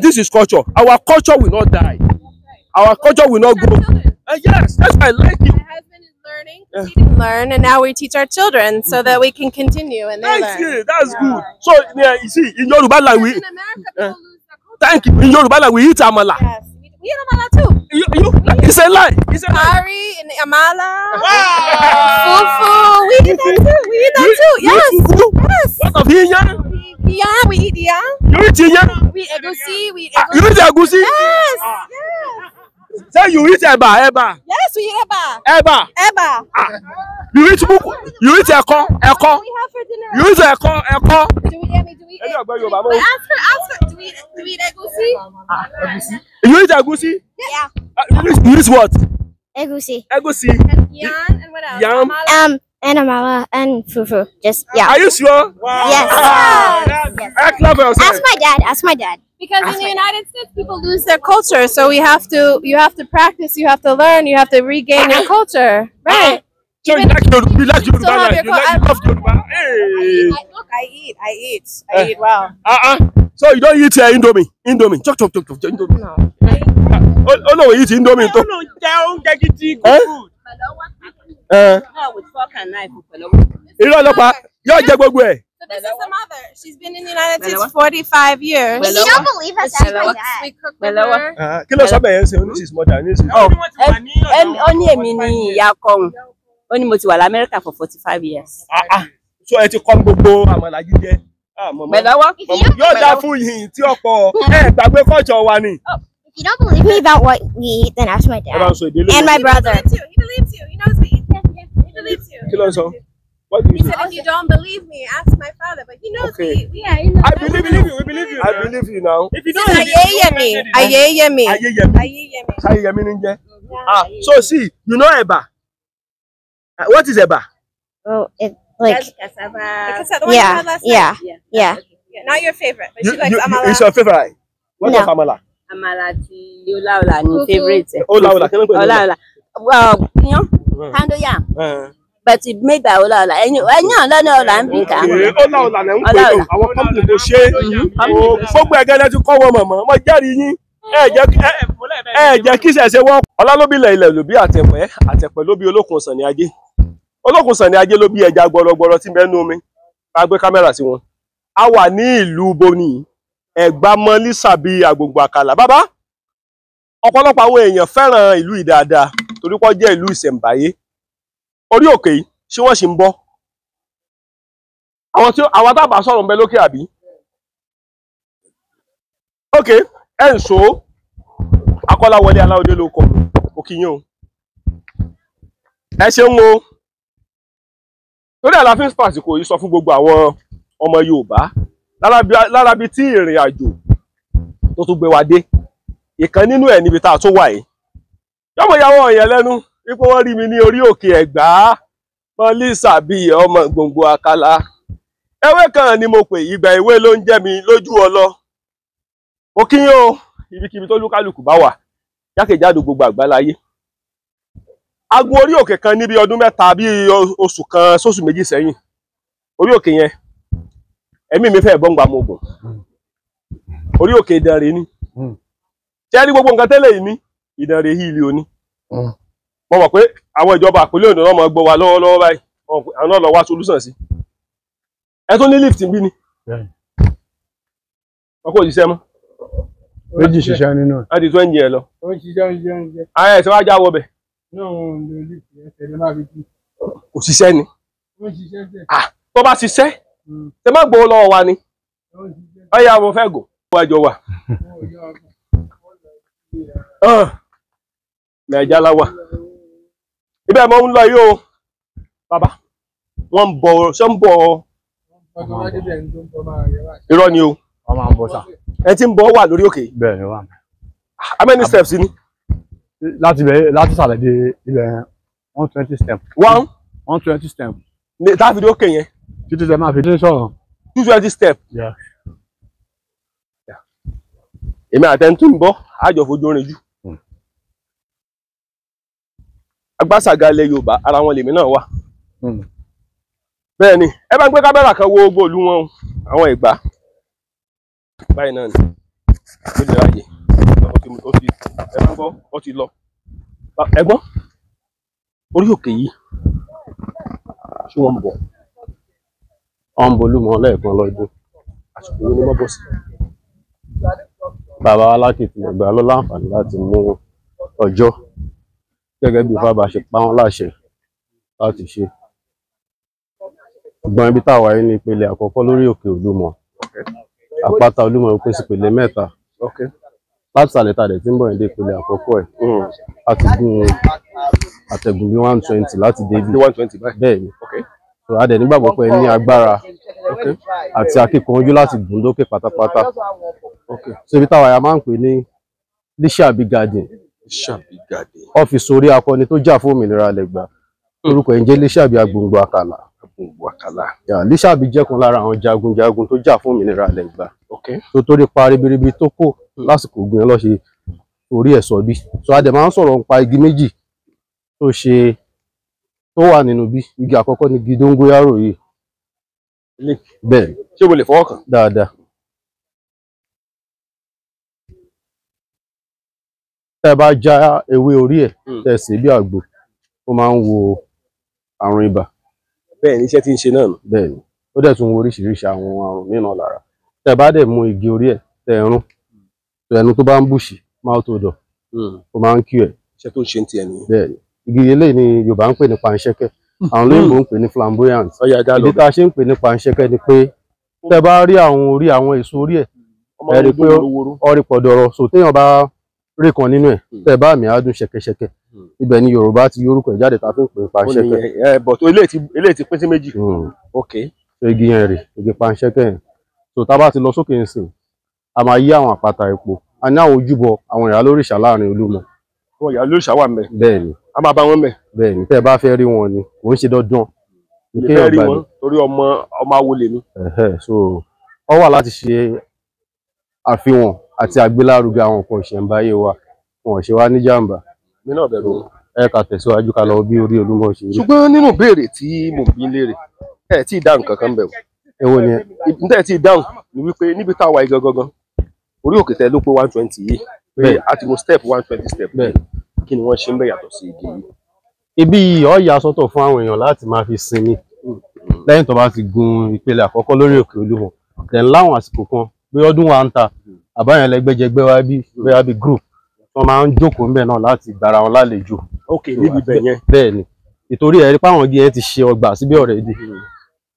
This is culture. Our culture will not die. Our culture will not go. Yes, that's why I like you. My husband is learning. He didn't learn, and now we teach our children so that we can continue and they learn. That's good. So you see, in Yoruba language, In America, people lose their culture. thank you. In Yoruba language, we eat amala. Yes, we eat amala too. It's a lie. It's a lie. Curry and amala. Fufu. We eat that too. We eat that too. Yes. Yes. What of iyan? Yeah, we eat yeah. You eat iyan? We eat egusi. We eat You eat egusi? Yes. Yes. Say you eat eba. Yes, we eat eba. Eba. Eba. You eat buku. You eat eko. What do we have for dinner You eat ẹ̀kọ́. Do we eat Ẹni ọ̀gbẹ́ Yorùbá mọ́. But ask her, do we eat egusi? You eat egusi? Yeah. You eat what? Egusi. Egusi. And yam, and what else? Yam. Amala? And amala and fufu. Just yeah. Are you sure? Yes. Clap for yourself. Ask my dad. Ask my dad. Because in the United States, people lose their culture, so you have to practice, you have to learn, you have to regain your culture, right? So you like Yoruba? You like Yoruba? still have Like, your you love Yoruba? Hey. Look, I eat well. So you don't eat Indomie? Indomie. Chop. Indomie. No. Oh no, we eat Indomie too. With fork and knife. Irọ́ ọlọ́pàá yóò jẹ gbogbo ẹ̀. So this is the mother. She's been in the United States 45 years. If you don't believe us, ask my dad. We cook with her. Kí ló sọ bẹ́ẹ̀ yẹn ṣe oníṣìṣ mọ́tà ní ìsìn? Ó ní èmi ní ìyá kọ́hún. Ó ní mo ti wà l'Amẹ́ríkà for 45 years. So ẹ ti kọ́ gbogbo àmàlà jíjẹ. Pẹ̀lọ́wọ́. Yóò dá fún yìnyín tí ọ̀pọ̀ ẹ gbàgbé kọ́ọ̀ṣọ̀ wa ni. If you don't believe me about what we eat, then ask my Ẹ bá ń dad sọ ìdílé. and my brother. He believes you. He knows me. He believes you. Kí ló ń sọ? What do He you said, say? if you don't believe me, ask my father. But he knows Okay. me. Yeah, he knows. I believe you. We believe you. I believe you now. If you This don't is Ayeyemi. Ayeyemi. Ayeyemi. Ayeyemi. Ayeyemi ní jẹ́. So see, you know Eba? What is Eba? Oh, it like Cassava. Because the one you yeah, had last yeah, night. yeah. Yeah, not your favorite, but she likes amala. It's your favorite. What No. of amala? Àmàlà àti ọláọlá ní Fufu. favourite ẹ̀. Ọláọlá, kí ló ń pè ní Ọláọlá. Iyán, pound yam. But it made by ọláọlá. Ẹ̀yin ọlọ́nà ọ̀là ń bí kà. Ọláọlá lẹ́ ń pè Ọláọlá. ó. Àwọn company tó ṣe é. Gbogbo ẹ̀gẹ́ lẹ́ ti kọ́ wọn mọ̀mọ́. Mo jẹ́rìí yín. Ẹ jẹ́ kí ṣẹ̀ṣẹ̀ wọ́n. Ọlá ló bí ilẹ̀ ló bí àtẹ̀pẹ́ ló bí olókun sànni ajé. Olókun sànni ajé ló bí ẹja gbọrọgbọrọ tí mẹ́nu omi. Ká gbé kámẹ́rà sí wọn. A wà ní ìlú Boni, Ẹ̀gbá Mọ́lísà bíi Àgbòǹgbò Àkàlà. Bàbá, ọ̀pọ̀lọpọ̀ àwọn èèyàn fẹ́ràn ìlú yìí dáadáa torí pé ó jẹ́ ìlú ìṣẹ̀ǹbáyé. Orí òkè yìí, ṣé wọ́n sì ń bọ́? Àwọn tábà sọ̀rọ̀ ń bẹ lókè àbí? Okay, ẹ̀ ń so Akọ́láwọlé Aláwọ̀dé ló kọ òkìyìn o. Ẹ ṣeun o. Torí àlàáfíà spàsì kò yí sọ fún gbogbo àwọn ọmọ Yorùbá lára bí tí ìrìn àjò tó tún gbé wa dé. Ìkan nínú ẹ̀ níbi tá a tún wà yìí. Yọ́mọ ìyàwó ọ̀yàn lẹ́nu wípé wọ́n rí mi ní orí òkè Ẹ̀gbá Mọ́lísà bíi ọmọ Gbòǹgbò Àkàlà. Ewé kan ni mo pè ìgbà ìwé ló ń jẹ́ mi lójú ọlọ. Mo kí yín o, ibikíbi tó lúkálùkù bá wà jákèjádò gbogbo àgbáláyé. Agun orí òkè kan níbi ọdún mẹ́ta bí oṣù kan sóṣù méjì sẹ́yìn. Orí òkè yẹn ẹ̀mí mi fẹ́ bọ́ǹgbà mo gùn. Orí òkè Ìdànrè ni. Ṣé ẹ rí gbogbo nǹkan tẹ́lẹ̀ yìí ní Ìdànrè yìí ilé oní. Mo mọ̀ pé àwọn ìjọba àpínlẹ̀ Oǹdó náà máa gbọ́ wa lọ́wọ́lọ́wọ́ báyìí. Àwọn náà lọ wá solúsàn sí. Ẹ tún ní lift bí ni. Wọn kò ṣiṣẹ́ mọ́. Méjì ṣiṣẹ́ nínú ẹ̀. Láti 20 ẹ lọ. Ó ń ṣiṣẹ́. Ayé ẹ̀ tí wọ́n á já wọ bẹ̀. Náà wọn ò lè rí ẹsẹ̀ ló máa fi kú. Kò ṣiṣẹ́ ni. Ó ń ṣiṣẹ́ bẹ́ẹ̀. Tó bá ṣiṣẹ́, ṣe má gbowó lọ́wọ́ wa ni. Ó ń ṣiṣẹ́. Ọ̀yà mo fẹ́ gò. Wájọ wà. Nàìjà la wà. Ibẹ̀ mo ń lọ yìí o. Bàbá, wọ́n ń bọ̀ ṣé ń bọ̀ Ọkọ̀ wá débẹ̀ ní tó ń bọ̀ máa rẹ̀ wá. irọ́ ni o. Wọ́n máa ń bọ́ sà. Ẹ ti ń bọ̀ wà lórí òkè. Bẹ́ẹ̀ ni wà. How many steps ni? Láti sàlẹ̀ dé ilẹ̀ 120 steps. 120 steps. Táfi dé òkè yẹn. Títí tẹ máa fi dé sọ̀rọ̀. 220 steps. Yeah. Èmi àtẹ̀ntún ń bọ̀, àjọ fojú rìn jù. Agbásàga ilẹ̀ Yorùbá, ara wọn lèmi náà wà. Bẹ́ẹ̀ ni, ẹ bá ń gbé kámẹ́rà kan wo gbogbo ìlú wọn, àwọn Ẹ̀gbá. Báyìí náà ni, ó lè ráyè. Ẹ bá ń gbọ́, ó ti lọ. Ẹ̀gbọ́n, orí òkè yìí, ṣé wọ́n ń bọ̀? Wọ́n ń bolúmọ lẹ́ẹ̀kan lọ́dún. Àsìkò wo ni wọ́n bọ̀ sí? Bàbá Alákìtì Ẹ̀gbá ló láǹfààní láti mú ọjọ́ gẹ́gẹ́ bí Ifá bá ṣe pa wọ́n láṣẹ láti ṣe. Ṣùgbọ́n ibi táwa yìí ní ìpele àkọ́kọ́ lórí òkè Olúmọ. Àpáta Olúmọ ń pèsè ìpele mẹ́ta. Láti sàlẹ̀ tàdé tí ń bọ̀ ní ìpele àkọ́kọ́ ẹ̀. A ti gún àtẹ̀gùn bí 120 láti dé bí 120 báyìí. Bẹ́ẹ̀ ni. So a dẹ̀ nígbàgbọ́ pé ní agbára àti akíkanjú láti gùn lókè pátápátá. So ibi táwa ya máa ń pè ní Lísàbí Garden. Lísàbí Garden. Ọ́fíìsì orí akọni tó jà fún òmìnira lẹ́gbàá. Orúkọ ẹ̀ ń jẹ́ Lísàbí Agbòǹgbò Àkàlà. Agbòǹgbò Àkàlà. Lísàbí jẹ́ kan lára àwọn jagunjagun tó jà fún òmìnira lẹ́gbàá. Tó torí pa ribiribi tó kó lásìkò ogun yẹn ló ṣe orí ẹ̀ sọ bí. So a dẹ̀ máa ń sọ̀rọ̀ nípa igi méjì tó wà nínú bí. Igi àkọ́kọ́ ni igi dóngóyárò yìí. Bẹ́ẹ̀ ṣé mo lè fọwọ́ kàn? Dáadáa. Tẹ́ bá já ewé orí ẹ̀ tẹ́ sè bí àgbo, ó máa ń wo àrùn ibà. Bẹ́ẹ̀ ni iṣẹ́ tí ń ṣe náà nù. Bẹ́ẹ̀ ni ó dẹ̀ tún wo oríṣiríṣi àwọn àrùn mìíràn lára. Tẹ́ bá dẹ̀ mú igi orí ẹ̀ tẹ́ rún ẹnu tó bá ń bùṣì mouth odor, ó máa ń kí ẹ̀. Iṣẹ́ tó ń ṣe ń tiẹ̀ nìyẹn. Bẹ́ẹ̀ ni igi eléyìí ni Yorùbá ń pè ní panṣẹ́kẹ́, àwọn olóyìnbó ń pè ní flamboyant. Ìdí tá a ṣe ń pè ní panṣẹ́kẹ́ ni pé tẹ́ bá rí àwọn èso orí ẹ̀ ẹ rí i pé ọrí pọ̀dọ̀rọ̀, so téèyàn bá rí kan nínú ẹ̀ tẹ́ bá àmì àádùn ṣẹ̀kẹ̀ṣẹ̀kẹ̀, ibẹ̀ ni Yorùbá ti yorùkọ ẹ̀ jáde tá a fi ń pè ní panṣẹ́kẹ́. But eléyìí ti pín sí méjì. So igi yẹn rè igi panṣẹ́kẹ́ yẹn. So tá a bá ti lọ sókè nsìn a máa yí àwọn àpáta epo, a ní àwọn ojúbọ àwọn ìyálórìṣà láàrin Olúmọ. Àwọn ìyálórìṣà wà ńbẹ̀. Bẹ́ẹ̀ ni a máa bá wọn ńbẹ̀. Bẹ́ẹ̀ ni tẹ́ bá fẹ́ rí wọn ni kò ń ṣe dandan. Ìfẹ́ rí wọn torí ọmọ awo lèmi. So ó wà láti ṣe àfihàn àti àgbélárugẹ àwọn nǹkan ìṣẹ̀ǹbáyé wa, wọn ò ṣe wá ní jàǹbá. Mi náà bẹ̀rù. Ẹ ká tẹ̀síwájú ká lọ bí orí Olúmọ ṣe rí. Ṣùgbọ́n nínú ìbéèrè tí mo bí léèrè ẹ tí ì dáhùn kankan bẹ̀ wò. Èwo ni ẹ? Níta ẹ tí ì dáhùn ni wípé níbi táwa yìí gangan orí òkè tẹ ló pé 120 yìí pé a ti mú step 120 step. Kí ni wọ́n ṣe ń bẹ̀ yàtọ̀ sí igi yìí? Ibi yìí ó yà sọ́tọ̀ fún àwọn èèyàn láti máa fi sinmi lẹ́yìn tó bá ti gun ìpele àkọ́kọ́ lórí òkè Olúmọ. Then láwọn àsìkò kan bí ọdún wa ń ta àbáyàn lẹ́gbẹ́jẹgbẹ́ wa bí group wọ́n máa ń jókòó ńbẹ̀ náà láti gbára wọn lálejò. Níbi ibẹ̀ yẹn. Bẹ́ẹ̀ ni ìtorí ẹ̀ rí pé àwọn igi yẹn ti ṣe ọgbà síbí already.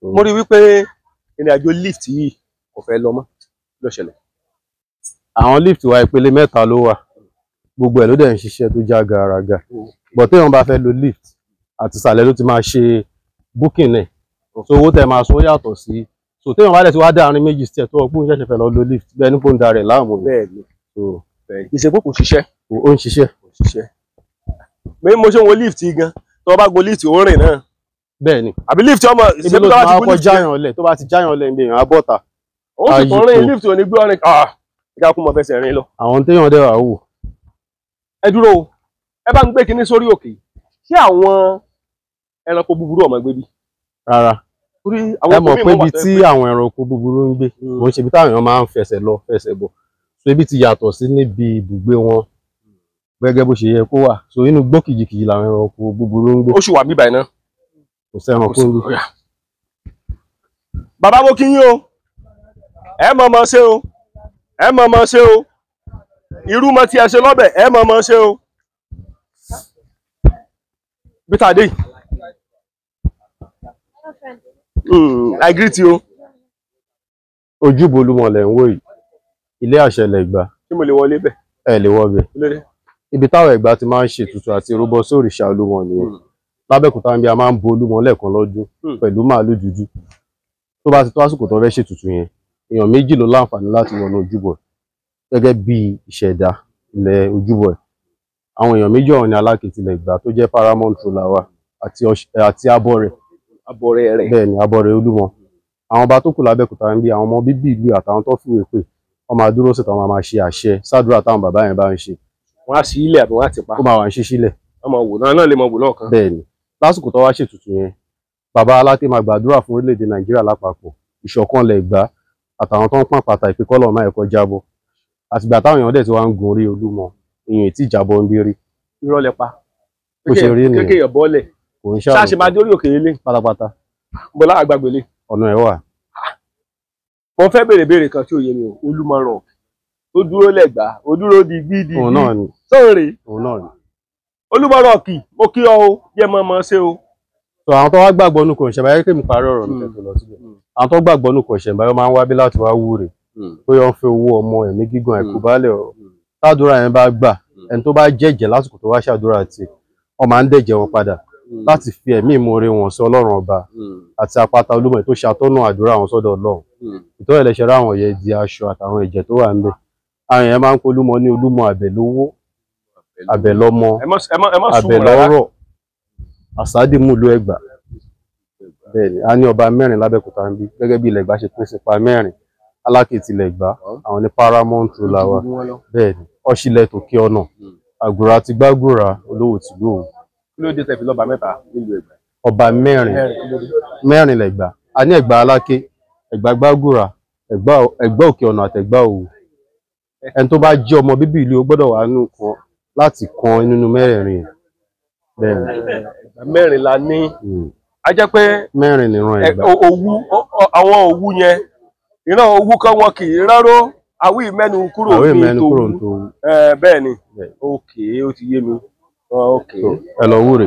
Mo rí wípé ìrìn àjò lift yìí kò fẹ́ lọ mọ́ ló ṣẹlẹ̀. Àwọn lift wa ìpele 3 ló wà, gbogbo ẹ̀ ló dẹ̀ ń ṣiṣẹ́ tó já garaga. But téèyàn bá fẹ́ lo lift àti ìsàlẹ̀ ló ti máa ṣe booking ẹ̀, so owó tẹ́ máa san yàtọ̀ sí. So téèyàn bá dẹ̀ ti wá dáàrin méjì sí ẹ̀ tó ọgbọ́n ṣẹ̀ṣẹ̀ fẹ́ lọ lo lift bẹ́ẹ̀ ní kò ń darẹ̀ láàmú. Bẹ́ẹ̀ ni ìṣèpò kò ṣiṣẹ́. Ó ń ṣiṣẹ́. Bí mo ṣe ń wo lift yìí gan tó o bá go lift ó rìn náà. Bẹ́ẹ̀ ni àbí lift ọmọ ibi ló ti máa kọ́ jáyàn lẹ̀, tó bá ti jáyàn lẹ̀ ń gbìyànjú abọ́ta. Ó sì tún rìn lift ò ní gbé ọ̀rìn ìjà kún mọ fẹsẹ̀ rìn lọ. Àwọn téèyàn dẹ̀ wà wò. Ẹ dúró o, ẹ bá ń gbé kinní sórí òkè, ṣé àwọn ẹranko búburú ọmọ gbé bí? Rárá. Ẹ mọ̀ pé ibi tí àwọn ẹranko búburú ń gbé kò ń ṣe ibi táwọn èèyàn máa ń fẹsẹ̀ lọ fẹsẹ̀ bọ̀, so ibi ti yàtọ̀ sí níbi ibùgbé wọn gẹ́gẹ́ bó ṣe yẹ kó wà. So inú igbó kìjìkìjì làwọn ẹranko búburú ń gbé. Ó sì wà bíbà iná. Kò sẹ́ran kó ń gbé. Bàbá mo kí yín o, ẹ mọ̀ mọ̀ ṣe o, ẹ mọ̀ mọ̀ ṣe o, irú mọ tí ẹ ṣe lọ́bẹ̀ ẹ mọ̀ mọ̀ ṣe o. Bí tàdé yìí. I greet you. Ojúbọ Olúmọ lẹ̀ ń wò yìí, ilé àṣẹ l'Ẹ̀gbá. Ṣé mo lè wọlé bẹ̀? Ẹ lè wọ bẹ̀. Ibi táwọn Ẹ̀gbá ti máa ń ṣètùtù àti rúbọ sí òrìṣà Olúmọ nìyẹn. Lábẹ́òkúta ń bí a máa ń bo Olúmọ lẹ́ẹ̀kan lọ́dún pẹ̀lú màálù dúdú. Tó bá ti tó àsìkò tó fẹ́ ṣètùtù yẹn, èèyàn méjì ló láǹfààní láti wọnú ojúbọ gẹ́gẹ́ bí ìṣẹ̀dá ilẹ̀ ojúbọ ẹ̀. Àwọn èèyàn méjì ọ̀hún ni Alákìtì l'Ẹ̀gbá tó jẹ́ paramount ruler wa àti Abọ́rẹ̀. Abọ́rẹ̀ rẹ̀. Bẹ́ẹ̀ ni Abọ́rẹ̀ Olúmọ. Àwọn ọba tó kù lábẹ́òkúta ń bí àwọn ọmọ bíbí ìlú àtàwọn tó fìwé pè wọ́n máa dúró síta, wọ́n máa ṣe àṣẹ sádúrà táwọn bàbá yẹn bá ń ṣe. Wọ́n á sí ilẹ̀ àbí wọ́n á ti pa. Ó máa wà ń ṣí sílẹ̀. Wọ́n máa wò náà lè máa wò lọ́ọ̀kan. Bẹ́ẹ̀ ni lásìkò tó wá ṣètùtù yẹn bàbá Aláké máa gbàdúrà fún orílẹ̀-èdè Nàìjíríà lápapọ̀, ìṣọ̀kan l'Ẹ̀gbá àtàwọn tó ń pọ́n pàtà ìpínkọ́lọ̀ máa ẹ̀kọ́ jábọ́. Àtìgbà táwọn èèyàn dẹ̀ ti wá ń gun orí Olúmọ èèyàn tí ìjàbọ̀ ń bí rí. Irọ́ lẹ pa. Bó ṣe rí nìyẹn. Kéèyàn bọ́lẹ̀. Kò ń ṣàròkọ. Ṣáàṣì máa dé orí òkè ilé. Pátápátá. Bọ́lá àgbàgbélé. Ọ̀nà ẹ̀ wà. Mo fẹ́ béèrè kan tí ò yé mi o, Olúmọ rock ó dúró l'Ẹ̀gbá ó dúró di gbídì. Òun náà ni. Sóòrè. Òun náà ni. Olúmọ rock mo kí ọ o, jẹ́ mọ́ ṣe o. So àwọn tó wá gbàgbọ́ nù kò ṣẹ̀báyé kémi parí ọ̀rọ̀ mi kẹ́tọ́ lọ síbẹ̀. Àwọn tó gbàgbọ́ nù kò ṣẹ̀báyé máa ń wá bí láti wá wúre. Bóyá wọ́n fẹ́ owó ọmọ ẹ̀mí gígùn àìkú baálẹ̀ ọ̀rọ̀. Tádúrà yẹn bá gbà ẹni tó bá jẹ́jẹ́ lásìkò tó wá ṣàdúrà tí wọ́n máa ń dẹ̀jẹ̀ wọn padà. láti fi ẹ̀mí ìmoore wọn sí Ọlọ́run ọba àti àpáta Olúmọ tó ṣe atọ́nà àdúrà wọn sọ́dọ̀ Ọlọ́run. Ìtọ́jú ẹlẹ́ṣẹ̀ ráwọn yẹn di aṣọ àtàwọn ẹ̀jẹ̀ tó wà níbẹ̀. Àwọn yẹn máa ń pe Olúmọ ní Olúmọ àbẹ̀lówó, àbẹ̀lọ́mọ, àbẹ̀lọ́rọ̀, àsádìmúlò Ẹ̀gbá. Bẹ́ẹ̀ni, a ní ọba mẹ́rin l'Ábẹ́òkúta ń bí gẹ́gẹ́ bí ilẹ̀ Ẹ̀gbá ṣe pín sípa mẹ́rin. Alákìtì ilẹ̀ Ẹ̀gbá, àwọn ní paramount ruler wa. Bẹ́ẹ̀ni, Ọ̀ṣìlẹ̀ tòkè ọ̀nà, Àgùrà ti Gbàgùrà, Olówó tìlú Òwu. Kí ló dé tẹ́ fi lọ́ba mẹ́ta nílùú Ẹ̀gbá? Ọba mẹ́rin l'Ẹ̀gbá. A ní Ẹ̀gbá Aláké, Ẹ̀gbá Gbàgùrà, Ẹ̀gbá òkè ọ̀nà àti Ẹ̀gbá Òwu. Ẹni tó bá jẹ́ ọmọ bíbí ìlú ó gbọ́dọ̀ wà nínú kan láti kan nínú mẹ́rẹ̀ẹ̀rin yẹn. Bẹ́ẹ̀ni. Ẹ̀gbá mẹ́rin la ní. A jẹ́ pé mẹ́rin nìran Ẹ̀gbá. Òwu, àwọn Òwu yẹn, ìran Òwu kan wọn kì í ráró, àwí ìmẹ́nu kúrò ní Tòwu. Bẹ́ẹ̀ ni. Okay, ó ti yé mi. Okay. Ẹ lọ wúre.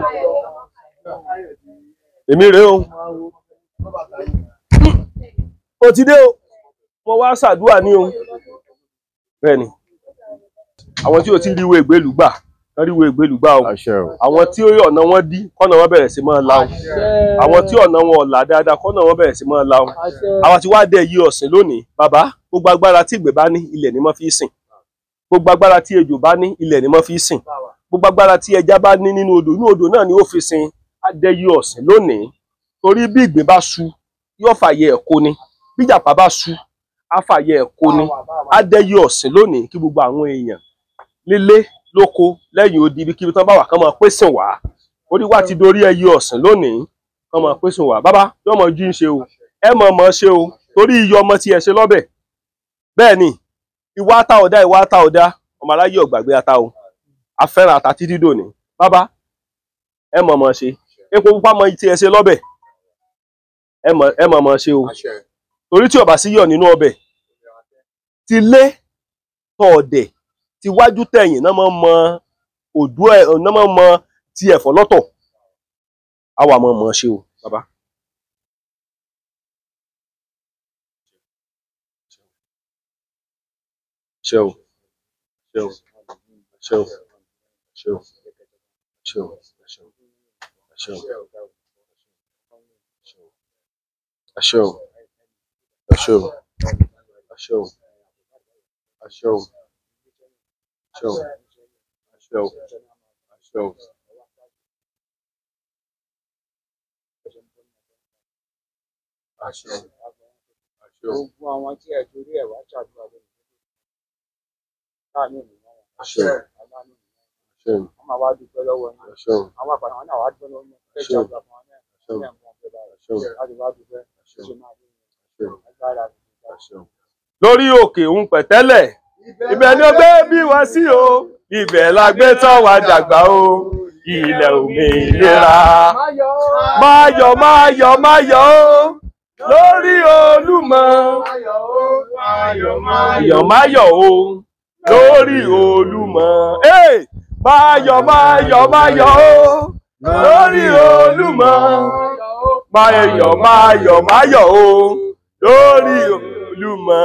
Èmi rèé o. Ó ti dé o. Mo wá ṣàdúrà ní o. Bẹ́ẹ̀ ni. Àwọn tí ò ti ríwé ìgbélú gbà, wọ́n ríwé ìgbélú gbà o. Àwọn tí ọ̀nà wọn dí, kọ́nà wọn bẹ̀rẹ̀ sí máa la o. Àwọn tí ọ̀nà wọn ọ̀là dáadáa, kọ́nà wọn bẹ̀rẹ̀ sí máa la o. Àwọn tí wá dé yí ọ̀sìn lónìí, bàbá, gbogbo agbára tí ìgbẹ́ bá ní, ilẹ̀ ni mo fi sìn. Gbogbo agbára tí ejò bá ní, ilẹ̀ ni mo fi sìn. Gbogbo agbára tí ẹja bá ní nínú odò náà ni ó fi sin adẹ́yí ọ̀sìn lónìí. Torí bí ìgbín bá ṣú, yóò fàyè ẹ̀kọ́ ni. Bí ìjàpá bá ṣú, á fàyè ẹ̀kọ́ ni. Adẹ́yí ọ̀sìn lónìí kí gbogbo àwọn èèyàn lílé lóko lẹ́yìn odi ibikíbi tán bá wà kán máa pèsè wá. Orí wa ti dorí ẹyí ọ̀sìn lónìí kán máa pèsè wá. Bàbá yóò mọ jí ń ṣe o, ẹ mọ̀ ṣe o, torí iyọ̀ ọmọ tí ẹ ṣe lọ́bẹ̀. Bẹ́ẹ̀ ni, ìwà ata ọ̀dá, ọmọ aráyé ọ̀gbàgbé ata o. A fẹ́ràn ata títí dòní. Bàbá ẹ mọ̀ ṣe. Epo pupa mọ tí ẹ ṣe lọ́bẹ̀. Ẹ mọ̀ ṣe o. Torí tí ó bá sí yọ̀ nínú ọbẹ̀. Ti lé tọ̀ọ̀dẹ̀, ti wájú tẹ̀yìn náà máa mọ òdú ẹ̀ náà máa mọ ti ẹ̀fọ́ lọ́tọ̀. A wà mọ̀ ṣe o, bàbá. Ṣé o. Ṣé o. Ṣé o. Ṣé o. Ṣé o. Ṣé o. Ṣé o. Ṣé o. Ṣé o. Ṣé o. Ṣé o. Ṣé o. Ṣé o. Gbogbo àwọn tí ẹ torí ẹ̀ wá ṣàdúrà lónìí. Láàánú ìlú wọn. Wọ́n máa wá dúpẹ́ lọ́wọ́ yín. Àwọn àpàdé wọn náà wá dúpẹ́ lọ́wọ́ yín. Fẹ́ ṣàdúrà fún wọn náà. Láti wá dúpẹ́. Ṣé máa dé agbára mi. Lórí òkè ń pẹ̀tẹ́lẹ̀, ibẹ̀ ni ó gbé bí wá sí o, ibẹ̀ la gbé tán wá dàgbà o, ilẹ̀ òmìnira. Máyọ̀ máyọ̀ máyọ̀ o, lórí Olúmọ. Máyọ̀ máyọ̀ o, lórí Olúmọ. Máyọ̀ máyọ̀ máyọ̀ o, lórí Olúmọ. Máyọ̀ máyọ̀ máyọ̀ o, lórí Olúmọ.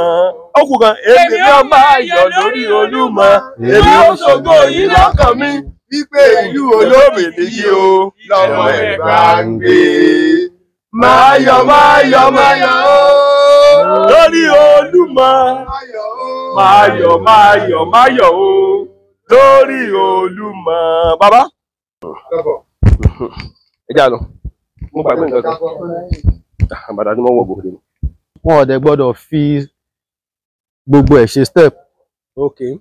Ó kù kan, èmi ó máa yọ̀ lórí Olúmọ. Èmi ó ṣògo yìí lọ́kàn mi, wípé ìlú olómìnira yìí o, lọ́mọ Ẹ̀gbá ń gbé. Máyọ̀ máyọ̀ máyọ̀ o, lórí Olúmọ. Máyọ̀ máyọ̀ máyọ̀ o, lórí Olúmọ. Bàbá. Ẹ já lọ. Mo gbàgbé nǹkan kan. Àbàdà ni wọ́n wọ̀ gòkè ni. Wọn ò dẹ̀ gbọ́dọ̀ fi gbogbo ẹ̀ ṣe step. Okay.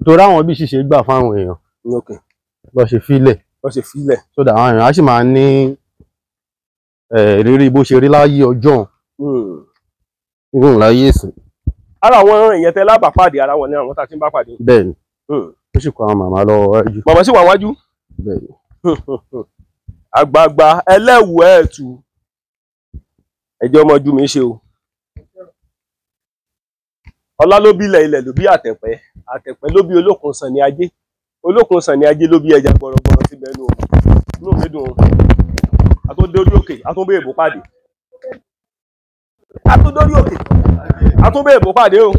Torí àwọn bí ṣíṣe gbà fáwọn èèyàn. Okay. Lọ ṣe fílẹ̀. Lọ ṣe fílẹ̀. So that àwọn èèyàn á sì máa ní rírí bó ṣe rí láyé ọjọ́. Ìgbóhùn láyé ìsìn. Ara àwọn èèyàn tẹ lábàápàdé ara wọn ni àwọn tá a ti ń bá pàdé. Bẹ́ẹ̀ni. Ó sì kọ àwọn màmá lọ wájú. Màmá sì wà wájú. Bẹ́ẹ̀ni. Àgbààgbà ẹlẹ́wù ẹ̀ẹ̀tù. Ẹjọ́ ọmọ ojú mi ṣe o. Ọlá ló bí ilẹ̀ ló bí àtẹ̀pẹ́. Àtẹ̀pẹ́ ló bí olókun sàn ní ajé. Olókun sàn ní ajé ló bí ẹja gbọ̀rọ̀gbọ̀rọ̀ sí bẹ́ẹ̀ nù. Inú mi dùn. A tó dórí òkè, a tó bẹ́ èbó pàdé. A tó dórí òkè, a tó bẹ́ èbó pàdé o.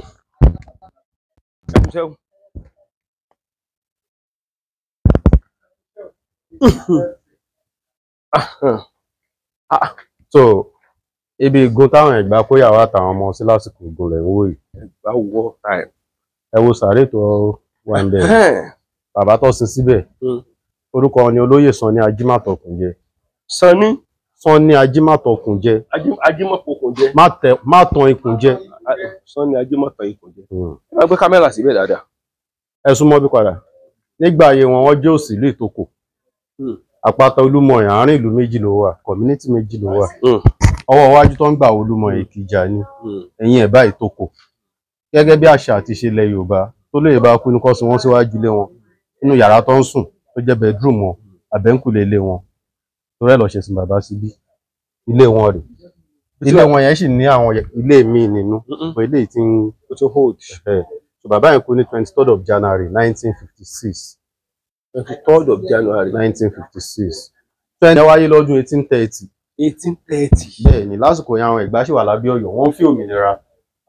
Ṣẹ́kùṣẹ́kù. So ibi igun táwọn Ẹ̀gbá kó yàwó àtàwọn ọmọ sí lásìkò ogun rẹ̀ ń wò yìí. Ẹ̀gbá war time. Ẹ wo sàárè tó wà ń bẹ̀. Bàbá tó sin síbẹ̀. Orúkọ wọn ni olóyè Sanni Ajímàtọ̀kùnjẹ. Sanni Ajímàtọ̀kùnjẹ. Ajímàtọ̀kùnjẹ. Má tan ikùn jẹ. Sanni Ajímàtọ̀kùnjẹ. Ẹ bá gbé kámẹ́rà síbẹ̀ dáadáa. Ẹ súnmọ́ bí padà. Nígbà ayé wọn, wọ́n jẹ́ òsì ìlú Ìtòkò. Àpáta Olúmọ àárín ìlú méjì ló wà, community méjì ló wà. Ọwọ́ iwájú tó ń gbà Olúmọ Ìkìjà ni, ẹ̀yìn ẹ̀ bá Ìtòkò. Gẹ́gẹ́ bí àṣà àti ìṣe ilẹ̀ Yorùbá, tó lóye bá kú ní kó sin wọ́n síwájú ilé wọn, nínú yàrá tó ń sùn tó jẹ́ bedroom wọn, àbẹ́ǹkùlé ilé wọn. Torí ẹ̀ lọ ṣe sin bàbá síbí. Ilé wọn rè. Ilé wọn yẹn sì ní àwọn ilé míì nínú, pé ilé tí ń hold. So bàbá yẹn kú ní 23rd of January 1956. 23rd of January 1956. So ẹni wáyé lọ́dún 1830. 1830. Bẹ́ẹ̀ ni lásìkò yẹn àwọn Ẹ̀gbá ṣì wà lábẹ́ Ọ̀yọ́, wọ́n fi òmìnira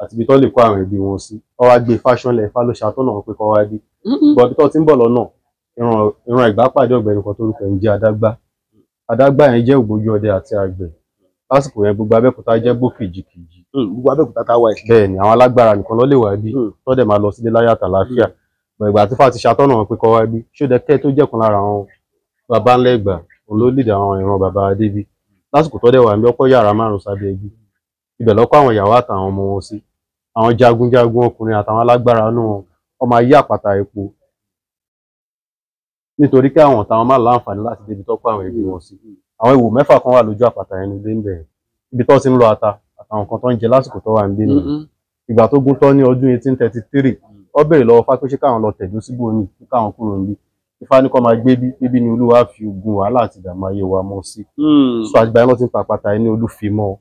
àti ibi tó lè kó àwọn ẹbí wọn sí. Wọ́n wá gbé fáṣọ́nlẹ̀ Ifá ló ṣàtọ́nà wọn pé kọ́ wá dé. Bọ̀dí tó ti ń bọ̀ lọ́nà, ìran Ẹ̀gbá pàdé ọ̀gbẹ́ni kan tórúkọ ń jẹ́ Adágbá. Adágbá yẹn jẹ́ ògbójú ọdẹ àti àgbẹ̀. Lásìkò yẹn gbogbo Abẹ́òkúta jẹ́ gbó kìjikìji. Gbogbo Abẹ́òkúta tá wà yìí. Bẹ́ẹ̀ ni àwọn alágbára nìkan ló lè wá bí tó dẹ̀ máa lọ sílé láyé àtàlàáfíà. Ìgbà tí Ifá ti ṣàtọ́nà wọn pé kọ́ wá bí, Ṣódẹkẹ́ tó jẹ́ kan lára àwọn baba ńlá Ẹ̀gbá, òun ló lead àwọn ìran baba Adébí. Lásìkò tó dẹ̀ wà ní ọkọ̀ yàrá 5 sábẹ́ ẹbí. Ibẹ̀ ló kó àwọn ìyàwó àtàwọn ọmọ wọn sí. Àwọn jagunjagun ọkùnrin àtàwọn alágbára nù wọn, wọ́n máa yí àpáta epo. Nítorí kí àwọn táwọn máa láǹfààní láti débi tó kó àwọn ẹbí wọn sí. Àwọn ìwò 6 kan wà lójú àpáta yẹn nílé ńbẹ̀. Ibi tó ti ń lọ ata àtàwọn kan tó ń jẹ lásìkò tó wà níbí nìyẹn. Ìgbà tó gún tán ní ọdún 1833, ó béèrè lọ́wọ́ Ifá pé ṣé káwọn lọ tẹ̀dó síbòmíì kí káwọn kúrò níbí. Ifá ní kó máa gbé bíbí ni Olúwa fi ogun wàhálà àti ìdààmú ayé wa mọ́ sí. So àgbà yẹn ló ti ń pa àpáta yẹn ní Olúfimọ́.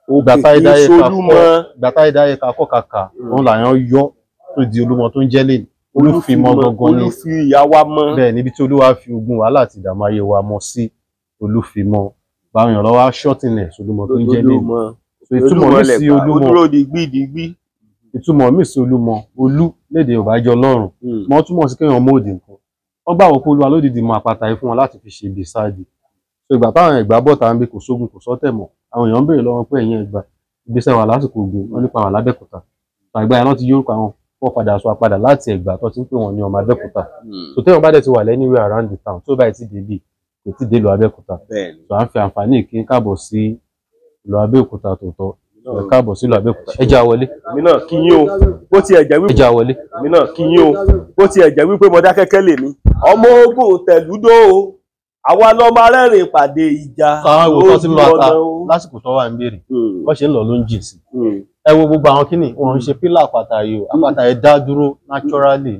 Ìgbà táyé dáyé ká kọ́ kàkà, òun làyàn yọ tó di Olúmọ tó ń jẹ́ lẹ́nu. Olúfimọ́ gangan ni. Olúfiyàwá mọ́. Bẹ́ẹ̀ níbi tí Olúwa fi ogun wàhálà àti ìdààmú ayé wa mọ́ sí Olúfimọ́. Báwọn èèyàn lọ́wọ́ shortness Olúmọ tó ń jẹ́ lẹ́nu. Ìtumọ̀ mi sí Olúmọ. Ìtumọ̀ mi sí Olúmọ, Olú lédè Yorùbá jẹ́ Ọlọ́run. Wọ́n túmọ̀ sí kéèyàn mọ òdì nǹkan. Wọ́n gbà wọ́n pé Olúwa ló dìdì mọ àpáta yìí fún wọn láti fi ṣe ibi sáàdì. So ìgbà táwọn Ẹ̀gbá bọ̀ tá ń bí kò sógun kò sọ́tẹ̀ mọ́. Àwọn èèyàn ń béèrè lọ́wọ́ pé ẹ̀yin Ẹ̀gbá ìgbésẹ̀ wà lásìkò ogun, wọ́n nípa wà lábẹ́òkúta. Àgbà yẹn ti yórúkọ àwọn wọ́n padà sọ àpadà láti Ẹ̀gbá tó ti ń pè wọ́n ní ọmọ Abẹ́òkúta. So téèyàn bá dẹ̀ ti wà anywhere around the town tó bá ti dé bí kò tí dé ìlú Abẹ́òkúta. So à ń fi àǹfààní kí n káàbọ̀ sí ìlú Abẹ́òkúta tòótọ́. Káàbọ̀ sí ìlú Abẹ́òkúta. Ẹ já wọlé. Èmi náà kí yín o. Bó ti ẹ̀jẹ̀ wípé. Ẹ já wọlé. Èmi náà kí yín o. Bó ti ẹ̀jẹ̀ wípé Mọdákẹ́kẹ́ lèmi. Ọmọ ogun tẹ̀lúdó o. Àwa lọ́mọ arẹ́rìn ìpàdé ìjà. Àwọn ìwò tó ti ń lọ ata lásìkò tó wà ń béèrè. Wọ́n ṣe ń lọ ló ń jìn sí. Ẹ wo gbogbo àwọn kíní wọn ń ṣe pílà àpáta yìí o. Àpáta yẹn dá dúró naturally.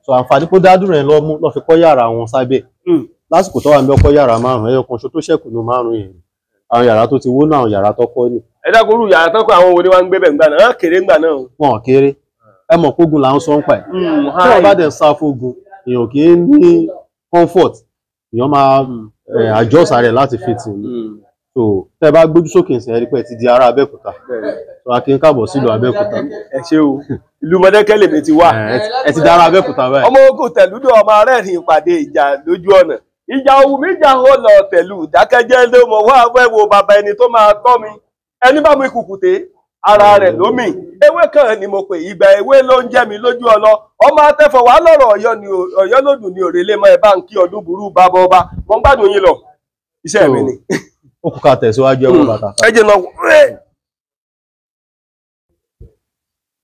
So àǹfààní kó dá dúró yẹn lọ́ fi kọ́ yàrá wọn sábẹ́. Lásìkò tó wà ń bẹ́ ọkọ̀ yàrá 5, ẹyọ kan ṣo tó ṣẹ́kù ní 5 yẹn. Àwọn yàrá tó ti wó náà àwọn yàrá tó kọ́ ni. Ẹ dákúrú yàrá tó kọ́ àwọn wo ni wọ́n ń gbé bẹ̀ ńgbà náà. Kéré ńgbà náà. Wọn kéré. Ẹ mọ̀ pógun là ń sọ ń pa ẹ̀. Tí wọ́n bá dẹ̀ sá fógun, èèyàn kì í ní comfort. Èèyàn máa adjust rẹ̀ láti fit in. So tẹ́ bá gbójú sókè sí ẹ̀rí pé ti di ará Abẹ́òkúta. So a kì í káàbọ̀ sílùú Abẹ́òkúta. Ẹ ṣé o. Ìlú Mọdákẹ́kẹ́ lèmi ti wá. Ẹ ti dára Abẹ́òkúta báyìí. Ọmọ ogun tẹ̀lúdó ọmọ arẹ́rìn ìpàdé ìjà lójú ọ̀nà. Ìjà ohun méjà ó lọ tẹ̀lú dákẹ́jẹ́ ló mọ̀ wá wẹ́wo bàbá ẹni tó máa tọ́ mi. Ẹni bá mi kùkùté ara rẹ̀ lómì. Ewé kan ni mo pè ìgbà ewé ló ń jẹ́ mi lójú ọlọ. Ọmọ atẹ́fọ̀ wá lọ́rọ̀ Ọ̀yọ́ lòdùn ní òrèlé mọ́ ẹ bá ń kí ọdún burú bàbá ọba. Mo ń gbádùn yín lọ. Iṣẹ́ mi ni. Ó kú ká tẹ̀síwájú ẹ̀wọ̀n bàtà. Ẹ jẹ́ náà.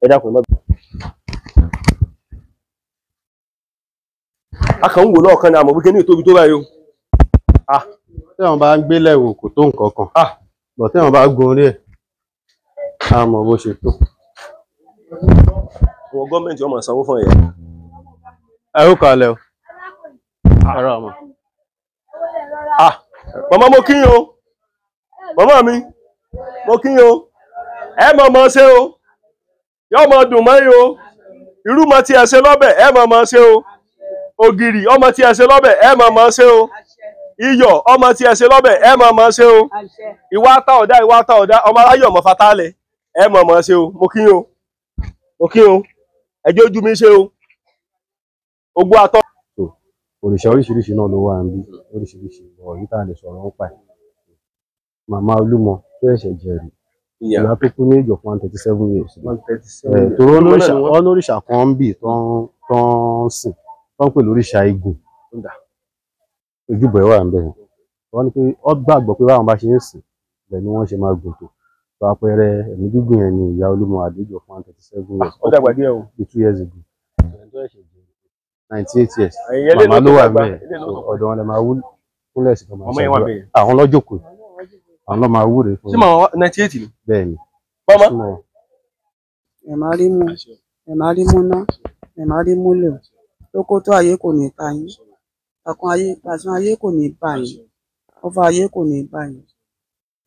Ẹ dákun ẹ má bì. A kàn ń wò lọ́ọ̀kan ni àmọ́ wíkẹ́ ní ìtóbi tó báyìí o. Tí wọ́n bá ń gbélẹ̀ wò kò tó nǹkan kan. Bọ̀ tí wọ́n bá gun orí ẹ̀, a mọ̀ bó ṣe tó. Àwọn gọ́ọ̀mẹ̀ntì ọmọ sanwó fún ẹ̀yà. Ẹ ó kalẹ̀ o. Ara ọmọ. Màmá mo kí yín o. Màmá mi, mo kí yín o. Ẹ mọ̀ mọ̀ ṣe o. Yọ́ mọ̀ dùn mọ́ yín o. Irú mọ̀ tí ẹ ṣe lọ́bẹ̀, ẹ mọ̀ mọ̀ ṣe o. Ògìrì ọmọ tí ẹ ṣe lọ́bẹ̀, ẹ mọ̀ mọ̀ ṣe o. Iyọ̀ ọmọ tí ẹ ṣe lọ́bẹ̀, ẹ mọ̀ mọ̀ ṣe o. Ìwà ta ọ̀dá ọmọ aráyọ̀ mọ̀ fatálẹ̀, ẹ mọ̀ mọ̀ ṣe o. Mo kí yín o. Mo kí yín o. Ẹjọ́ ojú mi ṣe o. Ogbó atọ́. òrìṣà oríṣiríṣi náà ló wà níbí oríṣiríṣi ọ̀rọ̀ tá a lè sọ̀rọ̀ nípa ẹ̀. Màmá Olúmọ tó ẹ̀ṣẹ̀ jẹ̀rì ìyá tó kú ní age of 137 years. Torí olóríṣà kan ń bì tó ń sìn tó ń pè lóríṣà igun ojúbọ ẹ̀ wà ń bẹ̀. Wọ́n ní pé wọ́n gbàgbọ́ pé báwọn bá ṣe ń sìn bẹ́ẹ̀ ni wọ́n ṣe máa gùn tó. Tó àpẹẹrẹ ẹ̀mí gígùn yẹn ni ìyá Olúmọ at the age of 137 years. Ó dàgbà díẹ̀ o. 2 years ago. 98 years. Màmá ló wà bẹ́ẹ̀. Ọ̀dọ̀ wọn lè máa kúnlẹ̀ sí kan máa ṣàdúrà. Àwọn lọ́jọ́kọ̀ àwọn lọ́ máa wúre fún. Ṣé màmá 98 ni? Bẹ́ẹ̀ ni. Bọ́mọ. ẹ má rí mú ẹ má rí múná ẹ má rí múlẹ̀ tókótó ayé kò ní ta yín pàṣán ayé kò ní bá yín ọfà ayé kò ní bá yín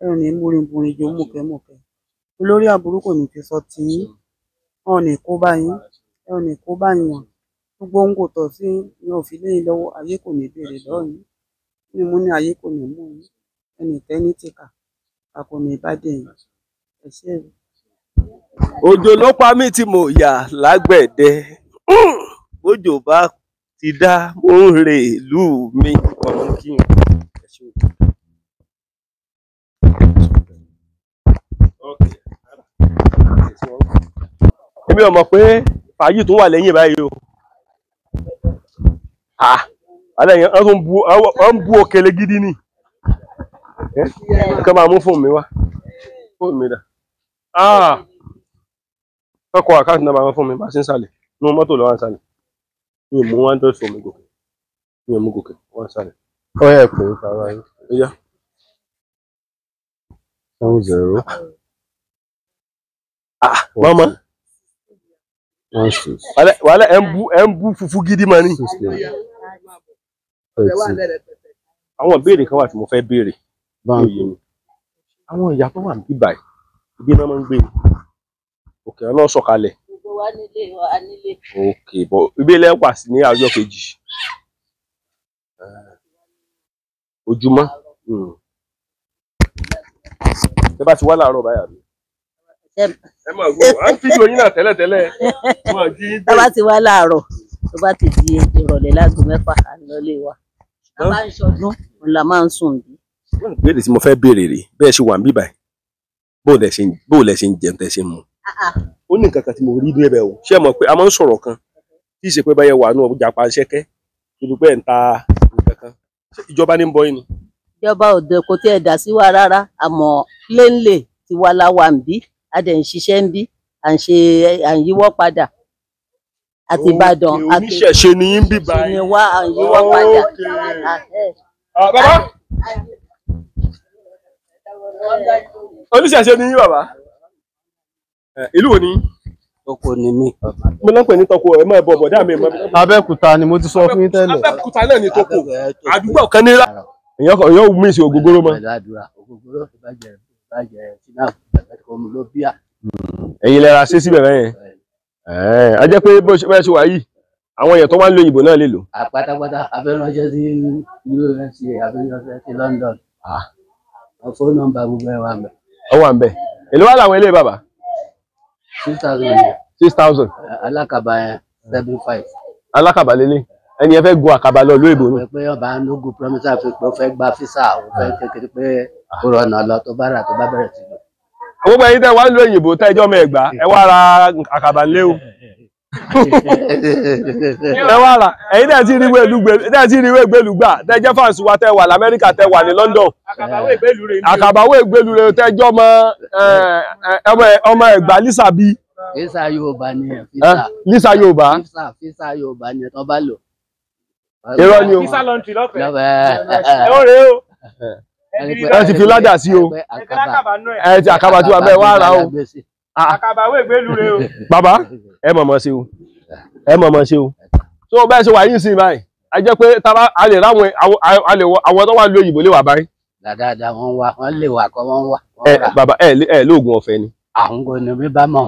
ẹ ò ní múrinbùrin jó mùkẹ́mùkẹ́ olórí àbúrú kò ní fi sọ tí yín ẹ ò ní kó bá yín ẹ ò ní kó bá yín wọn gbogbo ohun kò tọ́ sí ní òfin lẹ́yìn lọ́wọ́ ayé kò ní béèrè lọ́wọ́ yín ní mú ní ayé kò ní mú yín ẹnì tẹ́ni tìkà a kò ní bá dé yín ẹ ṣé o. Òjò ló pa mí tí mo yà lágbẹ̀dẹ. Òjò bá ti dá mo ń re ìlú mi. Èmi ò mọ̀ pé fàájì tó wà lẹ́yìn báyìí o. Alẹ́ yẹn wọ́n ń bú òkèlè gidi ni. Kí wọ́n máa mú fóònù mi wá. Fóònù mi dà. Kọ́kọ́ àkáǹtì náà máa fún mi bá ṣe ń sàlẹ̀ nínú mọ́tò lọ́wọ́ ń sàlẹ̀ mi ò mú 100 fún mi gòkè mi ò mú gòkè wọ́n ń sàlẹ̀. Ó yẹ pé kára yín. Ó yá. 70. Mama. 16. Wàhálà ẹ̀ ń bú fufu gidi mà ní. 16. Àwọn ìbéèrè kan wà tí mo fẹ́ béèrè. Àwọn ìyá tó wà ní bíbáyìí ibi náà máa ń gbé ni. Òkè ọ̀nà sọ̀kalẹ̀. Gbogbo wa nílé wa nílé. Òkè bọ̀ ibi ilẹ̀ wà sí ní ọjọ́ kejì. Ojúmọ́. Ṣé bá ti wá láàárọ̀ báyà mi? Ẹ máa gbọ́ à ń fídíò yín náà tẹ́lẹ̀tẹ́lẹ̀. Tá bá ti wá láàárọ̀ tó bá ti di ìrọ̀lẹ́ láago 6 à ń lọ lé wa. Tá bá ń ṣọdún òun la máa ń sùn bí. Ìbéèrè tí mo fẹ́ béèrè rèé bẹ́ẹ̀ ṣe wà ń bíbáyìí. Bó lẹ ṣe ń jẹun tẹ́ ṣe ń mu. Ó ní nǹkan kan tí mo rí ní ẹ̀bẹ̀ o ṣé ẹ mọ̀ pé a máa ń sọ̀rọ̀ kan tí ì ṣe pé báyẹn wà ní ọjà Panṣẹ́kẹ́ ìlú pé ẹ̀ ń ta nǹkan kan ìjọba ní ń bọ́ yín ni. Ìjọba òde kò tí ẹ dá sí wa rárá àmọ́ plainly ti wá láwa ń bí a dẹ̀ ń ṣiṣẹ́ ń bí à ń yíwọ́ padà àti Ìbàdàn àti oníṣẹ̀ṣe ni yín bí báyìí ni wá à ń yíwọ́ padà. Bàbá oníṣẹ̀ṣe ni yín bàbá ìlú wo ni yín. Toko ni mí. Mo náà pè ní Toko ẹ máa bọ̀ bọ̀dá mi. Abẹ́òkúta ni mo ti sọ fún yín tẹ́lẹ̀. Abẹ́òkúta náà ni Toko àdúgbò kan nílá. Èèyàn mí sí ògógóró mọ́. Ògógóró ìbàjẹ́ sinapu ẹ̀kọ́ ló bíà. Ẹ̀yin lẹ́ra ṣé síbẹ̀ bẹ́yẹn. A jẹ́ pé bẹ́ẹ̀ ṣe wà yìí àwọn èèyàn tó wá ń lo òyìnbó náà lè lò. Pátápátá abẹ́ránṣẹ́ sí USA abẹ́ránṣẹ́ sí London. Fóònù nọ́mbà gbogbo ẹ̀ wà ń bẹ̀. Ó wà ń bẹ̀. Èló wà láwọn ilé bàbá? 6,000. 6,000. Alákàbà yẹn 75. Alákàbà lélẹ̀ ẹni ẹ fẹ́ gun àkàbà lọ lóyìnbó nù. Pé ọba nógún promise àfi pé ó fẹ́ gba físà ó fẹ́ kékeré pé ó rọnà lọ tó bá rà tó bá bẹ̀rẹ̀ sí lọ. Gbogbo ẹ̀yin tẹ́ wá ń lo òyìnbó tẹ́ ẹjọ́ mọ Ẹ̀gbá ẹ wá ra àkàbà ńlé o. Ẹ wá ra ẹ̀yin tẹ́ ti rí ìwé ìgbélú gbà tẹ́ jẹ́ fáǹsì wa tẹ́ wà l'Amẹ́ríkà tẹ́ wà ní London. Àkàbàwé ìgbélú rẹ tẹ́ jọ́ ọmọ Ẹ̀gbá Lísàbí. Físà Yorùbá ni físà. Lísà Yorùbá. Físà Yorùbá ni tó bá lò. Irọ́ ni o. Físà lọ́ntì lọ́fẹ̀ẹ́. Lọ́fẹ̀ẹ́. Ẹ ó rèé o. Ẹ ti fi ládà sí o. Ẹ ti àkàbà tí wà bẹ́ẹ̀ wá ra o. Àkàbàwé ìgbélú rẹ o. Bàbá ẹ mọ̀mọ́ sí o. Ẹ mọ̀mọ́ sí o. Tó bẹ́ẹ̀ ṣe wà yín sí báyìí. A jẹ́ pé a lè ráwọn àwọn tó wà ní òyìnbó lè wà báyìí. Dáadáa wọ́n lè wà kọ́ wọ́n wà. Bàbá ẹ lóògùn ọ̀fẹ́ ni. Àwọn kò ní bí bá mọ̀.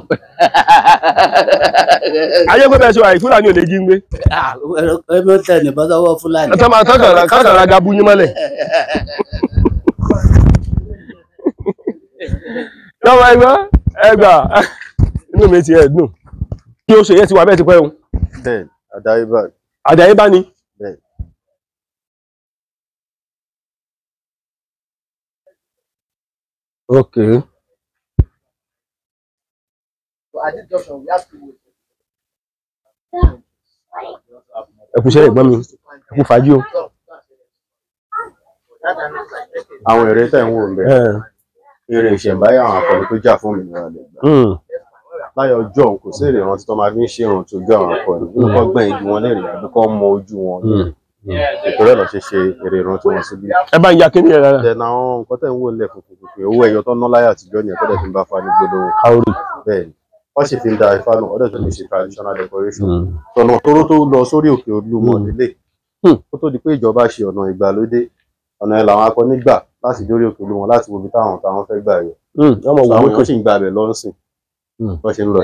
Ayé pé bẹ́ẹ̀ ṣe wà yìí Fúlàní ò lè jí ń gbé. Ẹbí ó tẹ̀ ní bọ́sọ́wọ́ Fúlàní. Ẹ tọ́ máa tọ́kànlá gabu yín mọ́lẹ̀. Lọ́wọ́ ẹgbà inú mi ti ẹ̀ dùn. Kí o ṣe yẹ ti wà bẹ́ẹ̀ ti pẹ́ o. Bẹ́ẹ̀ àdáyébá. Àdáyébá ni. Bẹ́ẹ̀. Okay. So at this junction, we have to wait. Ẹ kú iṣẹ́ ẹ̀gbọ́n mi. Ẹ kú fàájì o. àwọn èrè tẹ̀ ń wò ń bẹ̀ eré ìṣẹ̀ǹbáyé àwọn akọni tó jà fún òmìnira lè gbà láyé ọjọ́ òun kò sí èrè ìrántí tó máa fi ń ṣe ìrùn tó jọ àwọn akọni nínú kọ́ gbẹ̀yìn igi wọn lérè àbí kọ́ mọ ojú wọn ìtòrẹ́ lọ ṣe èrè ìrántí wọn síbí. Ẹ bá ń ya kíní ẹ̀ rárá. Then àwọn nǹkan tẹ̀ ń wò nílẹ̀ fòfòfò owó ẹyọ tó ná láyé àtijọ́ ni ẹ̀kọ́ dẹ̀ fi ń bá fa ní gbólóhùn. Àwòrì. Bẹ́ẹ̀ ni wọ́n sì fi ń da ifá náà ọ̀dẹ̀ tó fi ṣe traditional decoration tọ̀nà tóró tó lọ sórí òkè Olúmọ nílé kó tó di pé ìjọba ṣe ọ̀nà ìgbàlódé ọ̀nà ẹ̀ làwọn akọni gbà láti dórí òkè Olúmọ láti wo ibi táwọn fẹ́ gbà yọ. àwọn èèyàn sì ń gba abẹ lọ́sìn bó ṣe ń lọ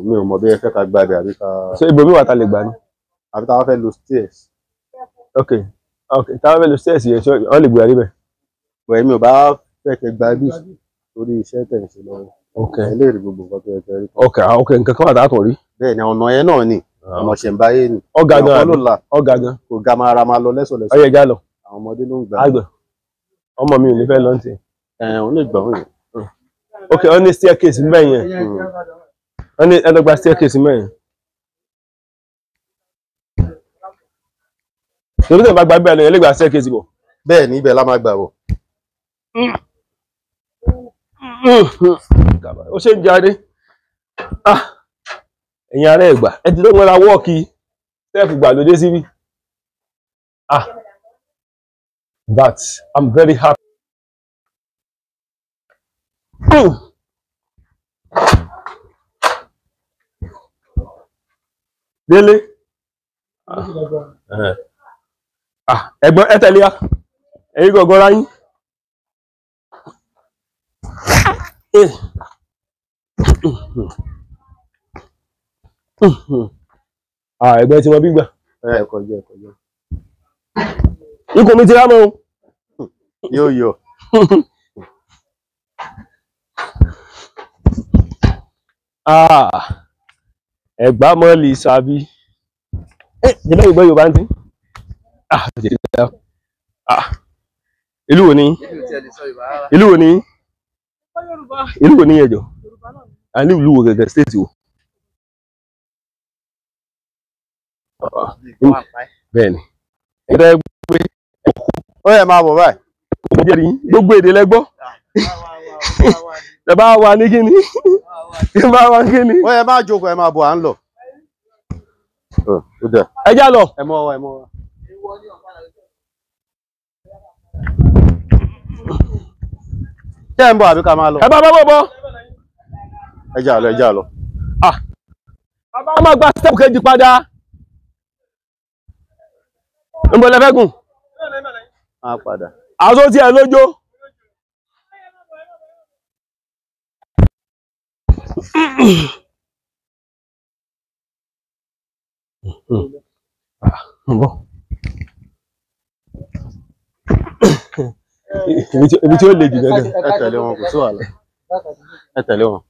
mi ò mọ bí ẹ fẹ́ ká gba abẹ àbí ká. Ṣé ibòmí wà tá lè gbà ní? àbí táwọn fẹ́ lo stairs. Ok táwọn fẹ́ lo stairs yẹn ṣé wọ́n lè gbé àríbẹ̀. bọ̀ èmi ò bá fẹ́ kẹ́ gba bí torí iṣẹ́ tẹ̀ ń ṣe lọ́wọ́. ẹ lè rí gbogbo nǹkan tó yẹ kẹ́ rí. Ok nǹkan kan wà tá a tún rí. bẹ́ẹ̀ ni ọ̀nà yẹn náà ni ọ̀nà ṣẹ̀ǹbáyé ni. ọ̀gá gan kò ga máa lọ lẹ́sọ̀lẹ́sọ̀. ọyẹ já lọ. àwọn ọmọdé ló ń gbà. àgbẹ̀ ọmọ mi ò ní fẹ́ lọ́ntì. òun lè gbà wọ́n yẹn. Ok wọ́n ní staircase mbẹ́ yẹn wọ́n ní ẹlọgba staircase mbẹ́ yẹn. ṣèlú tẹ̀ bá gba bẹ́ẹ̀ lọ́yẹ̀ lẹ́gbàá staircase bọ̀. bẹ́ẹ̀ ni ibẹ̀ la máa gbà bọ̀. ó ṣe ń jáde ẹ̀yin ará Ẹ̀gbá ẹ ti lọ́gbọ́n ra wọ́ọ̀kì tẹ́ẹ̀fù gbàlódé síbí. But I'm very happy. Délé. Ẹ̀gbọ́n ẹ tẹ̀lé ya. Ẹ̀yin gọ̀gọ́ ra yín. Ẹ̀gbọ́n tí wọ́n bí gbà. Kọjá. Ikùn mi ti rá mọ́ o. Yóò yọ. Ẹ̀gbá mọ́lì sàbí. Jẹ́lẹ́ ìgbọ́ Yorùbá ń tí. Ìlú wo ni? Ìlú wo ni? Ìlú wo ni ẹjọ́? A ní ìlú wo gẹ́gẹ́ stéètì wo? Bẹ́ẹ̀ni. Ẹgbẹ́ gbé ó yẹ máa bọ̀ báyìí. Mo jẹ́rìí gbogbo èdè lẹ́gbọ́. Ẹ bá wa ní kíni? Ẹ bá wa ní kíni? ó yẹ máa jókòó ẹ máa bọ̀ à ń lọ. Ẹ já lọ. Ẹ mọ́ wa. Ṣé ẹ ń bọ̀ àbí ká máa lọ? Ẹ bá bọ́. Ẹ já lọ. A máa gba step kejì padà. Ń bọ̀ lẹ́fẹ́gùn. Á padà. Àṣọ tí ẹ lójó. Ibi tí ó le jù gẹ́gẹ́. Ẹ tẹ̀lé wọn kò sí wàhálà. Ẹ tẹ̀lé wọn.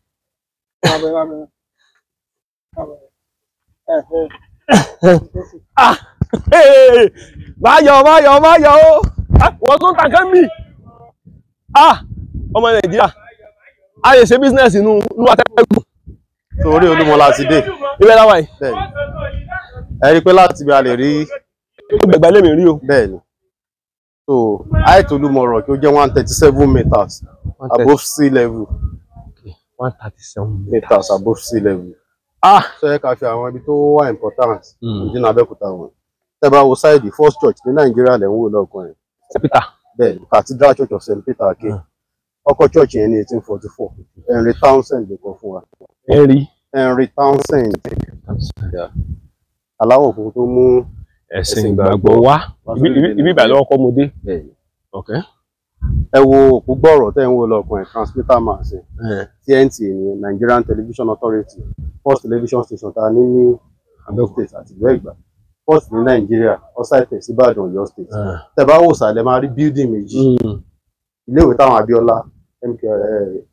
Má yọ̀ o. Wọ́n tún tàkẹ́ mi. Ọmọ Nàìjíríà. A lè ṣe business inú atẹ́gùn. Torí Olúmọ láti dé. Ibẹ̀ láwà yìí. Bẹ́ẹ̀ni. Ẹ rí pé láti bí a lè rí. Gbẹ̀gbẹ̀ lèmi rí o. Bẹ́ẹ̀ni. So height Olúmọ Rock ó jẹ́ 137 meters above sea level. 137 meters above sea level. So ẹ ká fi àwọn ibi tó wà important ìdí náà Abẹ́òkúta wọn. Tẹ́ bá wo side first church ní Nàìjíríà lẹ́ ń wò lọ́kàn yẹn. St. Peter. Bẹ́ẹ̀ni Cathedral Church of St. Peter ké. Ọkọ̀ church yẹn ní 1844. Henry Townsend ló kọ́ fún wa. Henry Townsend. Aláwọ̀ funfun tó mú ẹ̀sìn ìgbàgbọ́ wá. Ibi ìbàlẹ̀ ọkọ̀ mo dé. Ẹ wo òpó gbọ́rọ̀ tẹ́ ń wò lọ́kàn ẹ̀ transmitter machine. TNT ní Nigerian Television Authority. First television station ta ní Abẹ́òkúta àti ìlú Ẹ̀gbá. First ní Nàìjíríà ọ̀sáìtẹ̀ sí Ìbàdàn Ọ̀yọ́ state. Tẹ́ bá wò sàlẹ̀ máa rí building méjì. Iléèwé táwọn Abíọ́lá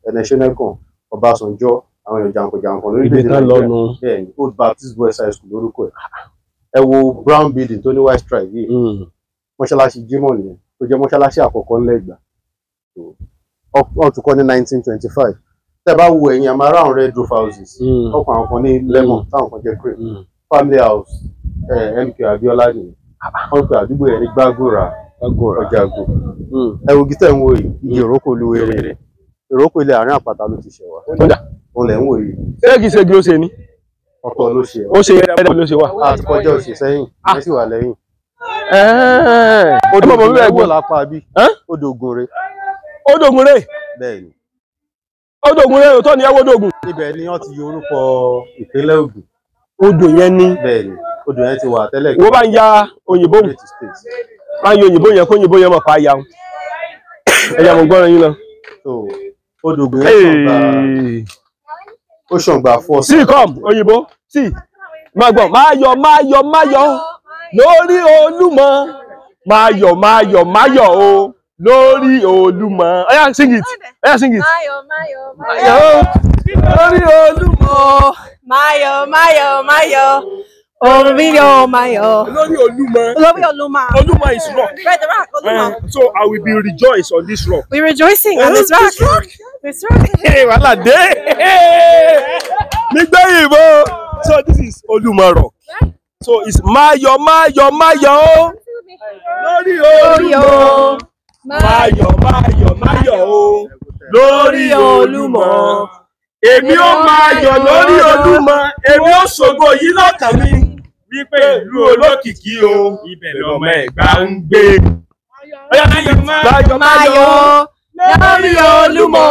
Ẹnẹṣẹ́nẹ́kàn Ọbásanjọ́ àwọn èèyàn jàǹkànjàǹkàn lórílẹ̀-èdè Nàìjíríà. Bẹ́ẹ̀ni Old Baptist Boys High School lórúkọ ẹ̀. Ẹ wo brown building tó ní white stripe yìí. Mọ́ṣáláṣí Jímọ̀ nìyẹn tó jẹ́ mọ́ṣáláṣí àkọ́kọ́ ńlẹ̀ Ẹ̀gbá. wọ́n tún kọ́ ní 1925 tẹ́ bá wo ẹ̀yìn àmọ́ around red roof houses ọkọ̀ àwọn kan ní lemon táwọn kan jẹ́ cream family house MK Abiola ni wọ́n pe àdúgbò yẹn ní Gbàgòrà Ọjàgò ẹ̀wù gítẹ̀ ń wò yìí iye ìrókò olúwerè rẹ̀ ìrókò ilẹ̀ àárín àpáta ló ti ṣẹ̀ wá òun lẹ̀ ń wò yìí. ṣé kìí ṣe bí ó ṣe ní. ọ̀tọ̀ ló ṣe ó ṣe ẹ̀rọ ló ṣe wá. àkọjá òsì sẹ́yìn ẹ̀ sì wà lẹ́yìn. odò ògùnrè ẹ̀gbọ́n lápá bí odò ògùnrè. odò ògùnrè. bẹ́ẹ̀ni. odò ògùnrè òótọ́ ni ẹwọ́ odò ògùn. ibẹ̀ ni wọ́n ti yọ orúkọ ìpínlẹ̀ Ògùn. odò yẹn ni. bẹ́ẹ̀ni odò yẹn ti wà tẹ́lẹ̀. wo bá ń ya òyìnbó mu bá ń ya òyìnbó yẹn kó òyìnbó yẹn mọ̀ pa ya o. ẹ̀yà mọ̀ gbọ́dọ̀ yín lọ. odò ògùn yẹn ó ṣàngbà fọ́. sí com òyìnbó sí máa gbọ́ máa yọ̀ lórí Olúmọ máa yọ̀ o lórí Olúmọ. Oya sing it. Lórí Olúmọ. Lórí Olúmọ. Olúmọ is rock. Right, the rock, Olúmọ. So I will be rejoiced on this rock. We're rejoicing on this rock. This rock. Wàhálà dé. Nígbẹ̀yìnbó. So this is Olúmọ rock. So it's máa yọ̀ o lórí Olúmọ. Máa yọ̀ o lórí Olúmọ. Èmi ó máa yọ̀ lórí Olúmọ. Èmi ó ṣògo yìí lọ́kàn mi. Wípé ìlú olókìkí o, ibẹ̀ lọmọ Ẹ̀gbá ń gbé. Máa yọ̀ lórí Olúmọ.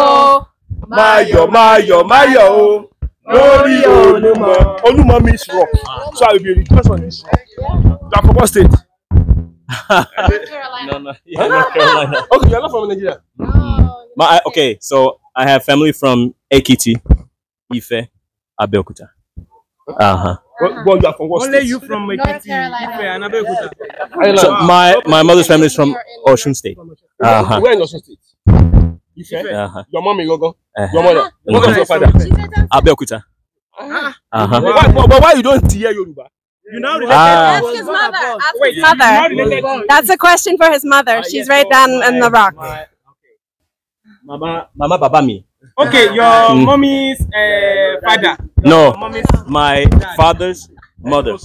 Máa yọ̀ o lórí Olúmọ. Olúmọ means rock. So I will be rejoiced on this rock. You are from what state? No. Yeah, North Carolina. Okay, you're not from Nigeria. Okay, so I have family from Ekiti, Ife, Abeokuta. Well, you are from what state? Only you from Ekiti, Ife, and Abeokuta. So my mother's family is from Osun State. Where in Osun State? Ife. Your mom in Gogo. Your mother. What was your father? Abeokuta. But why you don't hear Yoruba? You know, Ask his mother. Ask his mother. That's a question for his mother. She's right down in the rock. Mama Babami. Okay, your mommy's father. No, my father's mother.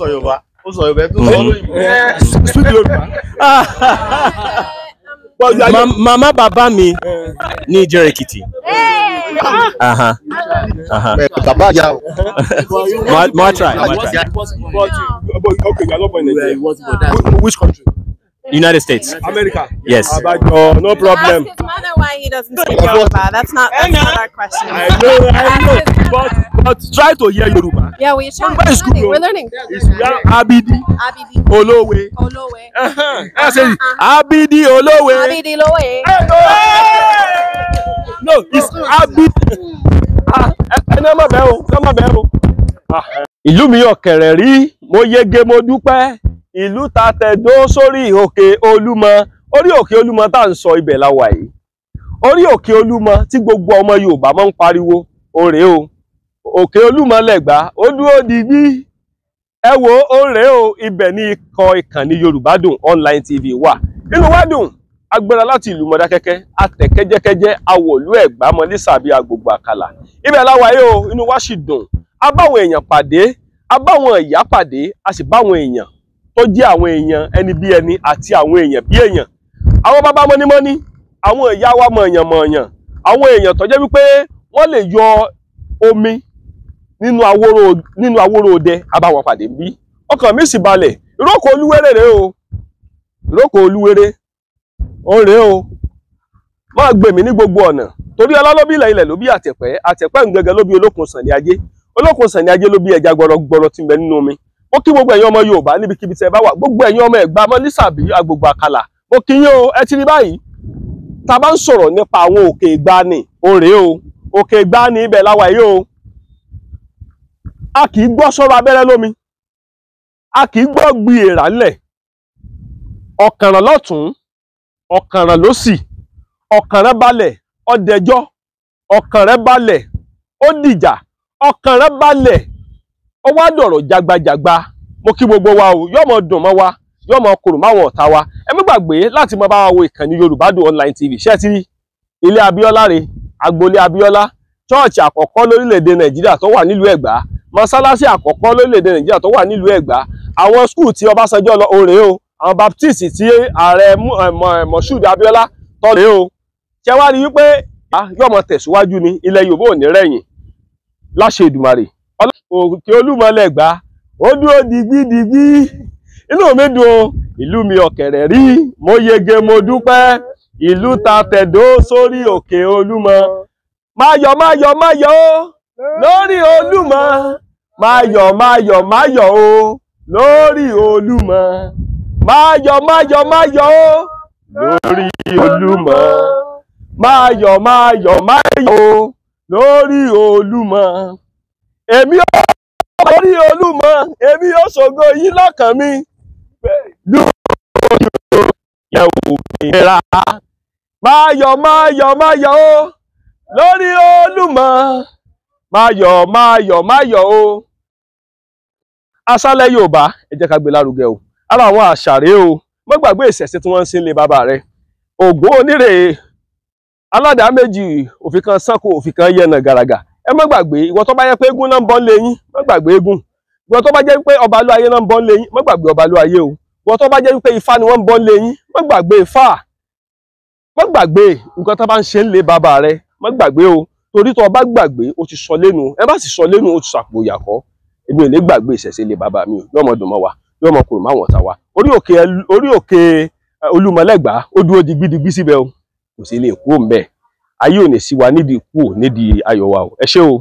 Mama Babami ni Ekiti. More try. Okay, you are not born in Nigeria. Which country? United States. America. Yes. No problem. Ask his mother why he doesn't speak Yoruba. That's not our question. I know. But try to hear Yoruba. Yeah, we're trying. We're learning. It's Abidi. Olowe. I say Abidi Olowe. Abidi Olowe. No, it's Abidi. Ìlú mi ọ̀kẹ̀rẹ̀ rí, mo yege mo dúpẹ́. Ìlú ta tẹ̀dó sórí òkè Olúmọ. Orí òkè Olúmọ tá ń sọ ibẹ̀ la wà yìí. Orí òkè Olúmọ tí gbogbo ọmọ Yorùbá máa ń pariwo òrè o. Òkè Olúmọ lẹ́gbàá, ó dúró digbí. Ẹ wo òrè o, ibẹ̀ ni ikọ̀ ìkànnì Yorùbá Dùn online TV wà. Inú wa dùn, agbára láti ìlú Mọdákẹ́kẹ́, atẹ̀kẹ́jẹ́kẹ́jẹ́, awòlú Ẹ̀gbá mọ́lísà bí agbègbè àkàlà. Ibẹ̀ la wà yìí o, inú wa sì dùn. A báwọn èèyàn pàdé, a báwọn ìyá pàdé, a sì báwọn èèyàn tó jẹ́ àwọn èèyàn ẹni bí ẹni àti àwọn èèyàn bí èèyàn. Àwọn bàbá mọ́nímọ́ní, àwọn ìyá wa mọ̀ọ̀yàn, àwọn èèyàn tó jẹ́ wípé wọ́n lè yọ omi nínú awóró òde, a bá wọn pàdé bí. Ọkàn mi sì balẹ̀, ìrókò Olúwérè rèé o. Ìrókò Olúwérè ó rèé o. Máa gbè mí ní gbogbo ọ̀nà. Torí ọlá ló bí ilẹ̀ ló bí àtẹ̀pẹ́ ń gẹ́gẹ́ ló bí Olókun Sànní Ajé. Olókun Sànní Ajé ló bí ẹja gbọrọgbọrọ tí ń bẹ nínú omi. Mo kí gbogbo ẹ̀yin ọmọ Yorùbá níbikíbi tí ẹ bá wà, gbogbo ẹ̀yin ọmọ Ẹ̀gbá mọ́lísà bí agbègbè àkàlà. Mo kí yín o, ẹ ti rí báyìí. Tá bá ń sọ̀rọ̀ nípa àwọn òkè ìgbàanì, ó rèé o. Òkè ìgbàanì ibẹ̀ la wà yìí o. A kì í gbọ́ sọ̀rọ̀ abẹ́rẹ́ lómi. A kì í gbọ́ gbi èèrà ńlẹ̀. Ọ̀kànràn lọ́tùn, ọ̀kànràn lósì, ọ̀kànràn balẹ̀, ó dẹjọ́, ọ̀kànràn balẹ̀, ó dìjà, ọ̀kànràn balẹ̀, ó wá dọ̀rọ̀ jagbajàgba. Mo kí gbogbo wa o, yóò mọ dùn mọ́ wa, yóò mọ korò máwọn ọ̀tá wa. Ẹ má gbàgbé láti máa bá wa wo ìkànnì Yorùbá Dùn online TV. Ṣé ẹ ti rí? ilé Abíọ́lá rè agboolé Abíọ́lá chọ́ọ̀chì àkọ́kọ́ lórílẹ̀‐èdè Nàìjíríà tó wà nílùú Ẹ̀gbá mọ́sálásí àkọ́kọ́ lórílẹ̀‐èdè Nàìjíríà tó wà nílùú Ẹ̀gbá àwọn skul tí Ọbásanjọ́ lọ òrè o àwọn Baptist tí ààrẹ Moshood Abíọ́lá tọ́lé o ṣe wá rí wípé yóò mọ tẹ̀síwájú ní ilẹ̀ Yorùbá ò ní rẹ̀yìn láṣẹ Èdùmàrè Òkè Olúmọ l'Ẹ̀gbá ó dúró digbídigbí inú mi dùn ìlú mi ọ̀kẹ̀rẹ̀ rí mo yege mo dúpẹ́ ìlú ta tẹ̀dó sórí Òkè Olúmọ máyọ̀ máyọ̀ máyọ̀ o lórí Olúmọ máyọ̀ máyọ̀ máyọ̀ o lórí Olúmọ máyọ̀ máyọ̀ máyọ̀ o lórí Olúmọ máyọ̀ máyọ̀ máyọ̀ o lórí Olúmọ èmi ó lórí Olúmọ èmi ó ṣògo yín lọ́kàn mi lórí yẹ òmìnira máyọ̀ máyọ̀ máyọ̀ o lórí Olúmọ máyọ̀ máyọ̀ máyọ̀ o aṣálẹ̀ Yorùbá ẹ jẹ́ ká gbé lárugẹ o ara àwọn àṣàrẹ o má gbàgbé ìṣẹ̀ṣe tí wọ́n ń ṣe nílé bàbá rẹ Ògún onírè aládàá méjì òfin kan sanko òfin kan yẹnà gàràgà ẹ má gbàgbé ìwọ tó bá yẹ pé eégún náà ń bọ́ lé yín má gbàgbé eégún ìwọ tó bá jẹ́ pé ọbalú ayé náà ń bọ́ lé yín má gbàgbé ọbalú ayé o ìwọ tó bá jẹ́ pé ifá ni wọ́n ń bọ́ lé yín má gbàgbé ifá má gbàgbé nǹkan tó bá ń ṣe ń lé bàbá rẹ má gbàgbé o torí tó bá gbàgbé o ti sọ lẹ́nu ẹ bá sì sọ lẹ́nu o ti sàpò ìyàkọ́ èmi ò lè gbàgbé ìṣẹ̀ṣe lé bàbá mi o yóò mọ dùn mọ́ wa yóò mọ kúrò máwọn ọ̀tá wa orí òkè Olúmọ l'Ẹ̀gbá ó dúró digbídigbí síbẹ̀ o kò sí lè kú òun bẹ́ẹ̀ ayé ò ní sí wa nídìí kú nídìí ayọ̀ wa o ẹ ṣé o.